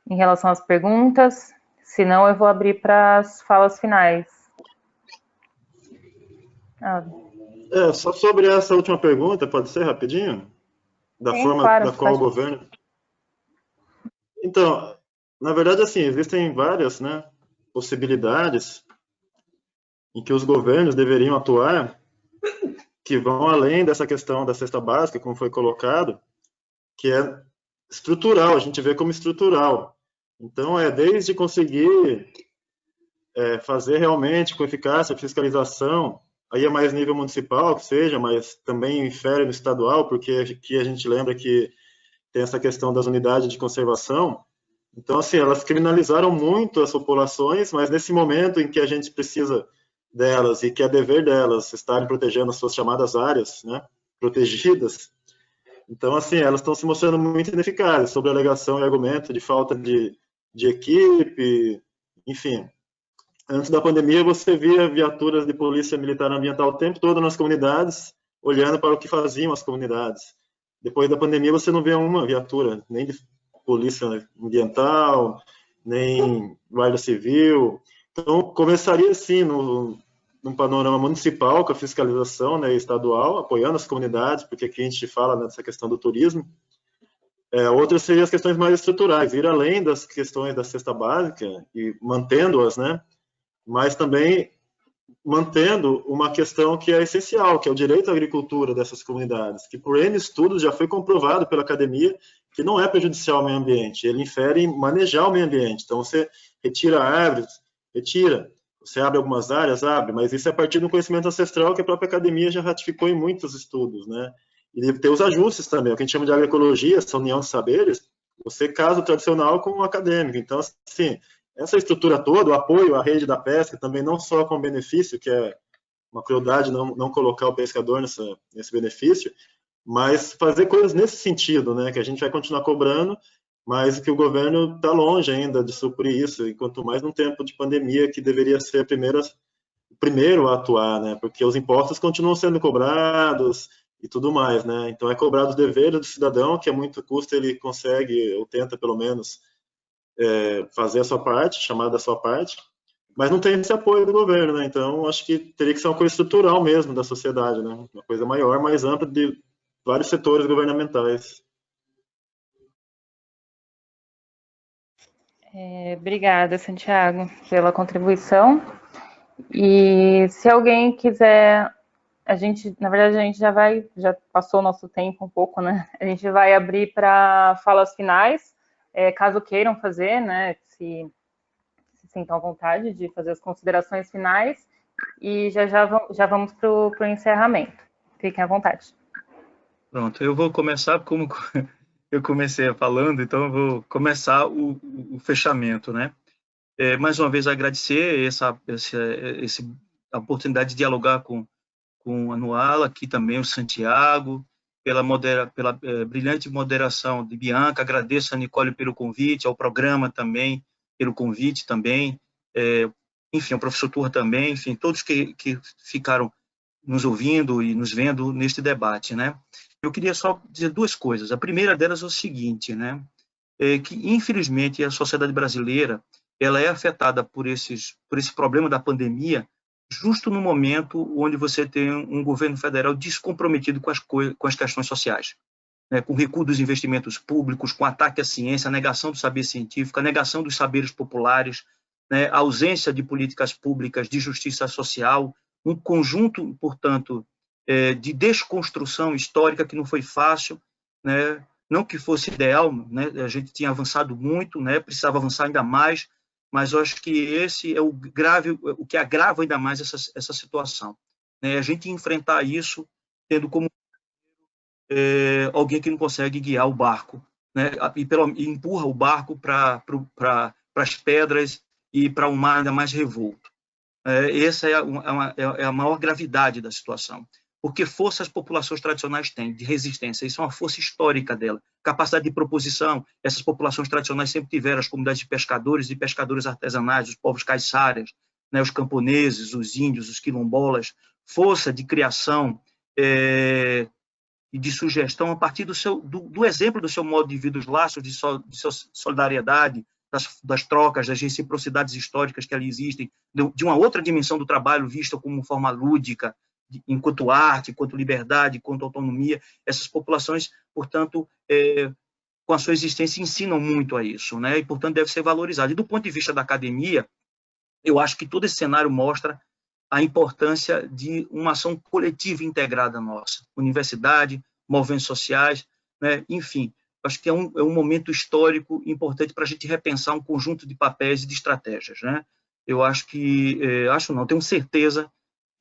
S1: em relação às perguntas? Se não, eu vou abrir para as falas finais.
S2: Só sobre essa última pergunta, pode ser rapidinho?
S1: Sim, forma claro,
S2: da qual o governo... Então, na verdade, assim, existem várias, né, possibilidades em que os governos deveriam atuar, que vão além dessa questão da cesta básica, como foi colocado, que é estrutural, a gente vê como estrutural. Então, desde conseguir fazer realmente com eficácia a fiscalização, aí é mais nível municipal, que seja, mas também infere no estadual, porque aqui a gente lembra que tem essa questão das unidades de conservação. Então, assim, elas criminalizaram muito as populações, mas nesse momento em que a gente precisa delas e que é dever delas estarem protegendo as suas chamadas áreas, né, protegidas, então, assim, elas estão se mostrando muito ineficazes sobre a alegação e argumento de falta de equipe, enfim. Antes da pandemia, você via viaturas de polícia militar ambiental o tempo todo nas comunidades, olhando para o que faziam as comunidades. Depois da pandemia, você não vê uma viatura, nem de polícia ambiental, nem guarda civil. Então, começaria, assim, num panorama municipal, com a fiscalização, né, estadual, apoiando as comunidades, porque aqui a gente fala nessa questão do turismo. Outras seriam as questões mais estruturais, ir além das questões da cesta básica e mantendo-as, né, mas também mantendo uma questão que é essencial, que é o direito à agricultura dessas comunidades, que por N estudos já foi comprovado pela academia que não é prejudicial ao meio ambiente, ele infere em manejar o meio ambiente. Então, você retira árvores, retira, você abre algumas áreas, abre, mas isso é a partir do conhecimento ancestral que a própria academia já ratificou em muitos estudos, né? E tem os ajustes também, o que a gente chama de agroecologia, essa união de saberes, você casa o tradicional com o acadêmico. Então, assim, essa estrutura toda, o apoio à rede da pesca, também não só com benefício, que é uma crueldade não colocar o pescador nesse benefício, mas fazer coisas nesse sentido, né, que a gente vai continuar cobrando, mas que o governo está longe ainda de suprir isso, e quanto mais num tempo de pandemia, que deveria ser o primeiro a atuar, né, porque os impostos continuam sendo cobrados e tudo mais, né, então é cobrado os deveres do cidadão, que a muito custo ele consegue, ou tenta pelo menos, fazer a sua parte, chamar da sua parte, mas não tem esse apoio do governo, né? Então, acho que teria que ser uma coisa estrutural mesmo da sociedade, né? Uma coisa maior, mais ampla de vários setores governamentais.
S1: Obrigada, Santiago, pela contribuição. E se alguém quiser, na verdade, a gente já passou o nosso tempo um pouco, né? A gente vai abrir para falas finais, caso queiram fazer, né? Se sintam à vontade de fazer as considerações finais, e já vamos para o encerramento. Fiquem à vontade.
S3: Pronto, eu vou começar como eu comecei falando, então eu vou começar o fechamento, né? Mais uma vez agradecer a oportunidade de dialogar com a Nuala, aqui também o Santiago, pela brilhante moderação de Bianca, agradeço a Nicole pelo convite, ao programa também, pelo convite também, enfim, ao professor Turra também, enfim, todos que ficaram nos ouvindo e nos vendo neste debate, né? Eu queria só dizer duas coisas. A primeira delas é o seguinte, né? Que, infelizmente, a sociedade brasileira ela é afetada por esse problema da pandemia justo no momento onde você tem um governo federal descomprometido com as questões sociais, né? Com recuo dos investimentos públicos, com ataque à ciência, a negação do saber científico, a negação dos saberes populares, né? A ausência de políticas públicas de justiça social, um conjunto, portanto, de desconstrução histórica que não foi fácil, né? Não que fosse ideal, né? A gente tinha avançado muito, né? Precisava avançar ainda mais, mas eu acho que esse é o que agrava ainda mais essa situação, né? A gente enfrentar isso tendo como alguém que não consegue guiar o barco, né? E empurra o barco para as pedras e para um mar ainda mais revolto. Essa é a maior gravidade da situação. Porque força as populações tradicionais têm, de resistência, isso é uma força histórica dela. Capacidade de proposição, essas populações tradicionais sempre tiveram, as comunidades de pescadores e pescadores artesanais, os povos caiçaras, né, os camponeses, os índios, os quilombolas, força de criação e de sugestão a partir do exemplo do seu modo de vida, dos laços de solidariedade, das trocas, das reciprocidades históricas que ali existem, de uma outra dimensão do trabalho vista como forma lúdica, enquanto arte, enquanto liberdade, enquanto autonomia. Essas populações, portanto, com a sua existência, ensinam muito a isso, né? E, portanto, deve ser valorizado. E, do ponto de vista da academia, eu acho que todo esse cenário mostra a importância de uma ação coletiva integrada nossa, universidade, movimentos sociais, né? Enfim, acho que é um momento histórico importante para a gente repensar um conjunto de papéis e de estratégias, né? Eu acho que, tenho certeza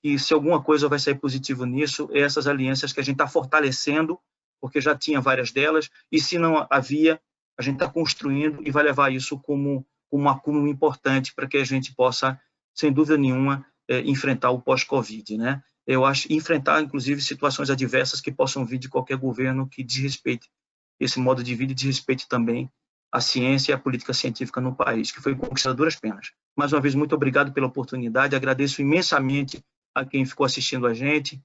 S3: que se alguma coisa vai sair positivo nisso, é essas alianças que a gente está fortalecendo, porque já tinha várias delas, e se não havia, a gente está construindo e vai levar isso como um acúmulo importante para que a gente possa, sem dúvida nenhuma, enfrentar o pós-Covid, né? Eu acho, enfrentar, inclusive, situações adversas que possam vir de qualquer governo que desrespeite esse modo de vida e desrespeite também a ciência e a política científica no país, que foi conquistada a duras penas. Mais uma vez, muito obrigado pela oportunidade, agradeço imensamente a quem ficou assistindo a gente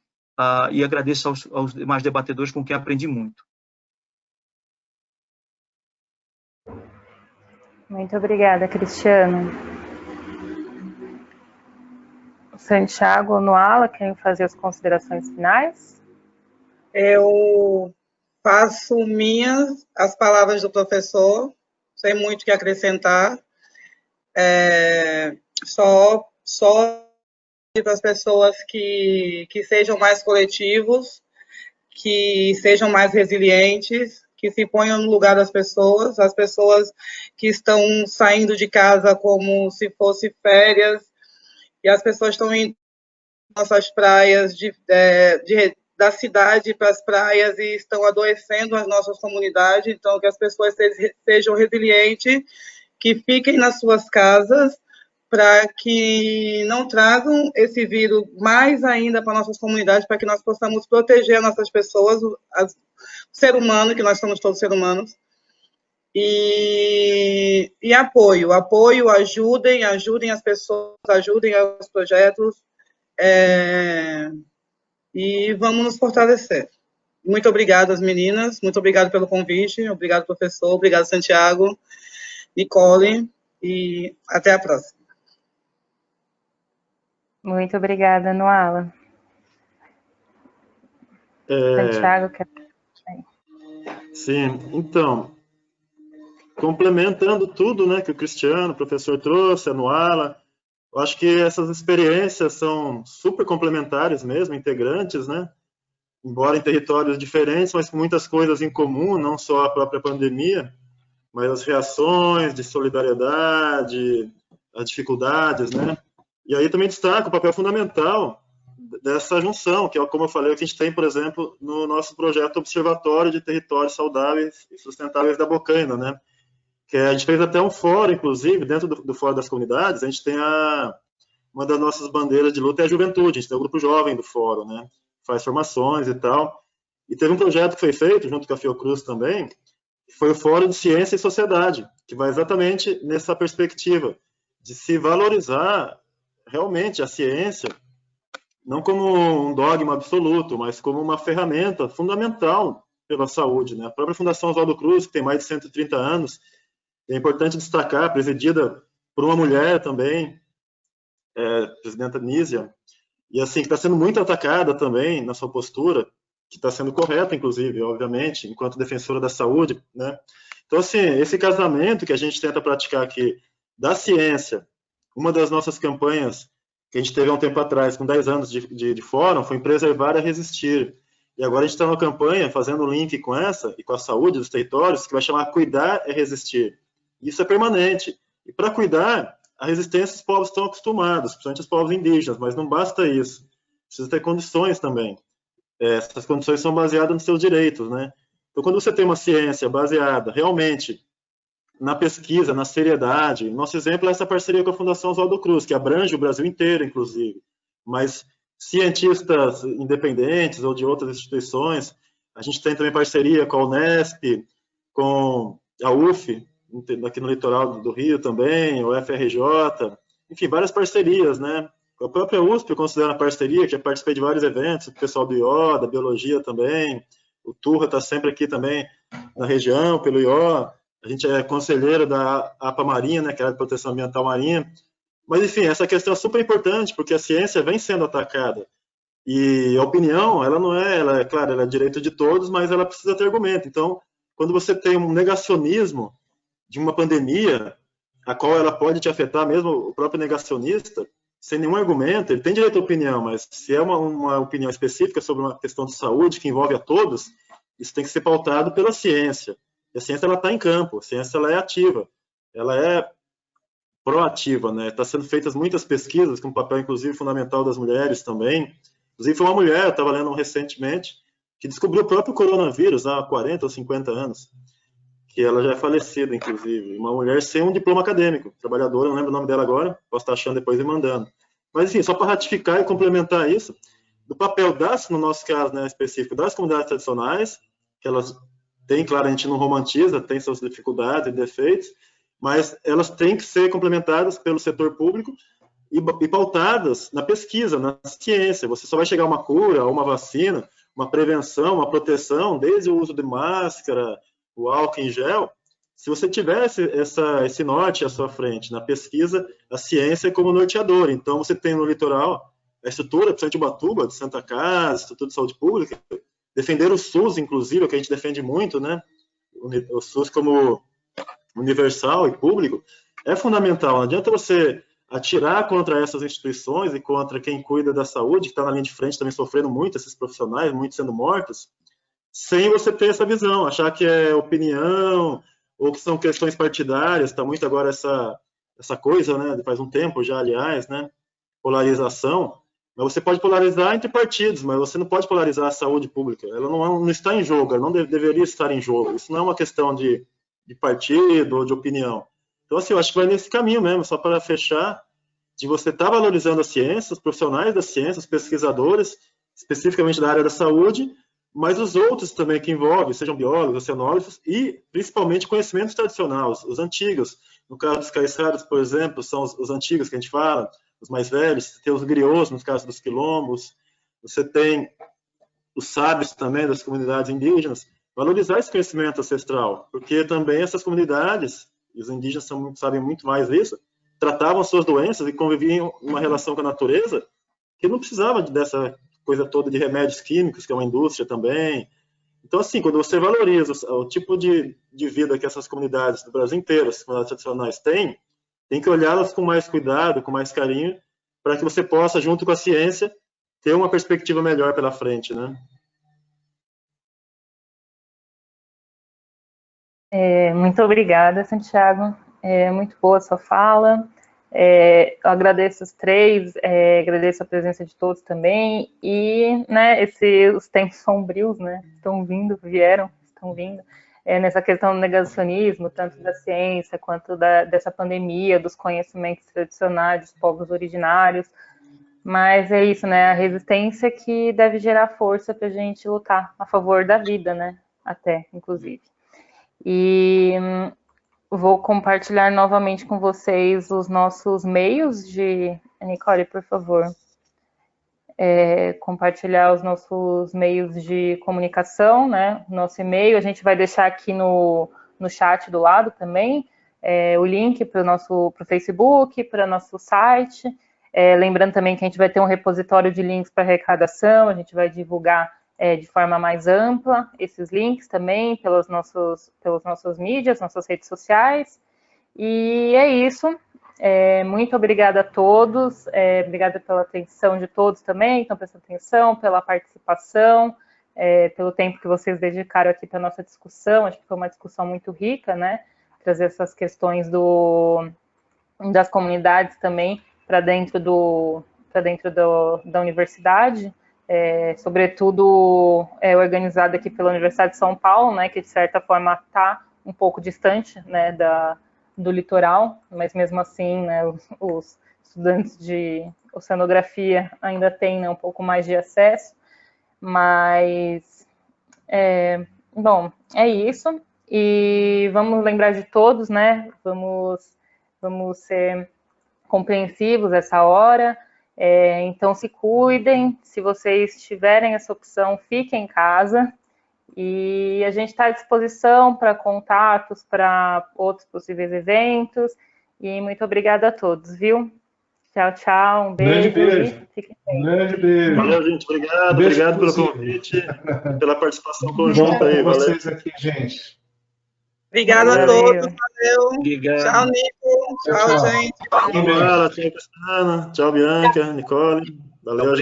S3: e agradeço aos demais debatedores com quem aprendi muito.
S1: Muito obrigada, Cristiano. Santiago ou Nuala, querem fazer as considerações finais?
S4: Eu faço minhas as palavras do professor, sem muito o que acrescentar. Só para as pessoas que sejam mais coletivos, que sejam mais resilientes, que se ponham no lugar das pessoas, as pessoas que estão saindo de casa como se fosse férias, e as pessoas estão indo nossas praias da cidade para as praias e estão adoecendo as nossas comunidades. Então, que as pessoas sejam resilientes, que fiquem nas suas casas, para que não tragam esse vírus mais ainda para nossas comunidades, para que nós possamos proteger as nossas pessoas, o ser humano, que nós somos todos seres humanos. E apoio, ajudem as pessoas, ajudem os projetos, e vamos nos fortalecer. Muito obrigada, as meninas, muito obrigada pelo convite, obrigado, professor, obrigado, Santiago, Nicole, e até a próxima.
S1: Muito obrigada, Nuala. Santiago, quer...
S2: Sim, então, complementando tudo, né, que o Cristiano, o professor, trouxe, a Nuala, eu acho que essas experiências são super complementares mesmo, integrantes, né, embora em territórios diferentes, mas com muitas coisas em comum, não só a própria pandemia, mas as reações de solidariedade, as dificuldades, né, e aí também destaco o papel fundamental dessa junção, que é, como eu falei, o que a gente tem, por exemplo, no nosso projeto Observatório de Territórios Saudáveis e Sustentáveis da Bocaina, né? Que a gente fez até um fórum, inclusive, dentro do Fórum das Comunidades, a gente tem uma das nossas bandeiras de luta é a juventude, a gente tem o grupo jovem do fórum, né? Faz formações e tal. E teve um projeto que foi feito, junto com a Fiocruz também, que foi o Fórum de Ciência e Sociedade, que vai exatamente nessa perspectiva de se valorizar realmente a ciência, não como um dogma absoluto, mas como uma ferramenta fundamental pela saúde, né? A própria Fundação Oswaldo Cruz, que tem mais de 130 anos, é importante destacar, presidida por uma mulher também, presidenta Nízia, e assim, que está sendo muito atacada também na sua postura, que está sendo correta, inclusive, obviamente, enquanto defensora da saúde, né? Então, assim, esse casamento que a gente tenta praticar aqui, da ciência, uma das nossas campanhas que a gente teve há um tempo atrás, com 10 anos de fórum, foi Preservar e Resistir. E agora a gente está numa campanha, fazendo um link com essa, e com a saúde dos territórios, que vai chamar Cuidar é Resistir. Isso é permanente. E para cuidar, a resistência os povos estão acostumados, principalmente os povos indígenas, mas não basta isso. Precisa ter condições também. Essas condições são baseadas nos seus direitos, né? Então, quando você tem uma ciência baseada realmente na pesquisa, na seriedade, nosso exemplo é essa parceria com a Fundação Oswaldo Cruz, que abrange o Brasil inteiro, inclusive, mas cientistas independentes ou de outras instituições, a gente tem também parceria com a Unesp, com a UF, aqui no litoral do Rio também, o FRJ, enfim, várias parcerias, né? A própria USP eu considero uma parceria, que já participei de vários eventos, o pessoal do IO, da Biologia também, o Turra está sempre aqui também na região, pelo IO, a gente é conselheiro da APA Marinha, né, que é a Proteção Ambiental Marinha, mas enfim, essa questão é super importante, porque a ciência vem sendo atacada, e a opinião, ela não é, ela é claro, ela é direito de todos, mas ela precisa ter argumento. Então, quando você tem um negacionismo de uma pandemia, a qual ela pode te afetar, mesmo o próprio negacionista, sem nenhum argumento, ele tem direito à opinião, mas se é uma opinião específica sobre uma questão de saúde que envolve a todos, isso tem que ser pautado pela ciência. E a ciência, ela está em campo, a ciência, ela é ativa, ela é proativa, né? Está sendo feitas muitas pesquisas, com papel, inclusive, fundamental das mulheres também. Inclusive, foi uma mulher, eu estava lendo recentemente, que descobriu o próprio coronavírus há 40 ou 50 anos, que ela já é falecida, inclusive. Uma mulher sem um diploma acadêmico, trabalhadora, não lembro o nome dela agora, posso estar achando depois e mandando. Mas, enfim, só para ratificar e complementar isso, do papel das, no nosso caso, né, específico, das comunidades tradicionais, que elas têm, claro, a gente não romantiza, tem suas dificuldades e defeitos, mas elas têm que ser complementadas pelo setor público e pautadas na pesquisa, na ciência. Você só vai chegar a uma cura, a uma vacina, uma prevenção, uma proteção, desde o uso de máscara, o álcool em gel, se você tivesse esse norte à sua frente, na pesquisa, a ciência é como norteador. Então, você tem no litoral estrutura, principalmente de Ubatuba, de Santa Casa, Instituto de Saúde Pública, defender o SUS, inclusive, o que a gente defende muito, né? O SUS como universal e público, é fundamental. Não adianta você atirar contra essas instituições e contra quem cuida da saúde, que está na linha de frente também sofrendo muito, esses profissionais, muitos sendo mortos, sem você ter essa visão, achar que é opinião, ou que são questões partidárias, está muito agora essa coisa, né, faz um tempo já, aliás, né, polarização, mas você pode polarizar entre partidos, mas você não pode polarizar a saúde pública, ela não está em jogo, ela não deveria estar em jogo, isso não é uma questão de partido ou de opinião. Então, assim, eu acho que vai nesse caminho mesmo, só para fechar, de você estar valorizando a ciência, os profissionais da ciência, os pesquisadores, especificamente da área da saúde, mas os outros também que envolvem, sejam biólogos, oceanógrafos, e principalmente conhecimentos tradicionais, os antigos. No caso dos caiçaras, por exemplo, são os antigos que a gente fala, os mais velhos, você tem os griots, no caso dos quilombos, você tem os sábios também das comunidades indígenas, valorizar esse conhecimento ancestral, porque também essas comunidades, e os indígenas sabem muito mais disso, tratavam suas doenças e conviviam em uma relação com a natureza que não precisava dessa coisa toda de remédios químicos, que é uma indústria também. Então, assim, quando você valoriza o tipo de vida que essas comunidades do Brasil inteiro, as comunidades tradicionais tem que olhá-las com mais cuidado, com mais carinho, para que você possa, junto com a ciência, ter uma perspectiva melhor pela frente, né?
S1: Muito obrigada, Santiago. Muito boa a sua fala. Eu agradeço os três, agradeço a presença de todos também. E, né, os tempos sombrios, né, estão vindo. Nessa questão do negacionismo, tanto da ciência quanto dessa pandemia, dos conhecimentos tradicionais dos povos originários. Mas é isso, né? A resistência que deve gerar força para a gente lutar a favor da vida, né? Até, inclusive. E vou compartilhar novamente com vocês os nossos meios Nicole, por favor. Compartilhar os nossos meios de comunicação, né? Nosso e-mail, a gente vai deixar aqui no chat do lado também, o link para o Facebook, para nosso site. Lembrando também que a gente vai ter um repositório de links para arrecadação, a gente vai divulgar de forma mais ampla esses links também pelas nossas mídias, nossas redes sociais. E é isso. Muito obrigada a todos. Obrigada pela atenção de todos também, que estão prestando atenção, pela participação, pelo tempo que vocês dedicaram aqui para a nossa discussão. Acho que foi uma discussão muito rica, né? Trazer essas questões das comunidades também para dentro da universidade. Sobretudo organizada aqui pela Universidade de São Paulo, né, que de certa forma está um pouco distante, né, do litoral, mas mesmo assim, né, os estudantes de oceanografia ainda têm, né, um pouco mais de acesso, mas, bom, é isso, e vamos lembrar de todos, né, vamos ser compreensivos essa hora. Então, se cuidem, se vocês tiverem essa opção, fiquem em casa, e a gente está à disposição para contatos, para outros possíveis eventos, e muito obrigada a todos, viu? Tchau, tchau, um beijo.
S5: Fiquem bem. Grande beijo.
S2: Valeu, gente, obrigado pelo convite, pela participação conjunta aí, valeu.
S5: Vocês aqui, gente.
S4: Obrigada a todos, valeu.
S3: Obrigado.
S4: Tchau, Nico. Tchau, gente.
S2: Tchau, Cristiana. Tchau, Bianca, Nicole. Valeu, gente.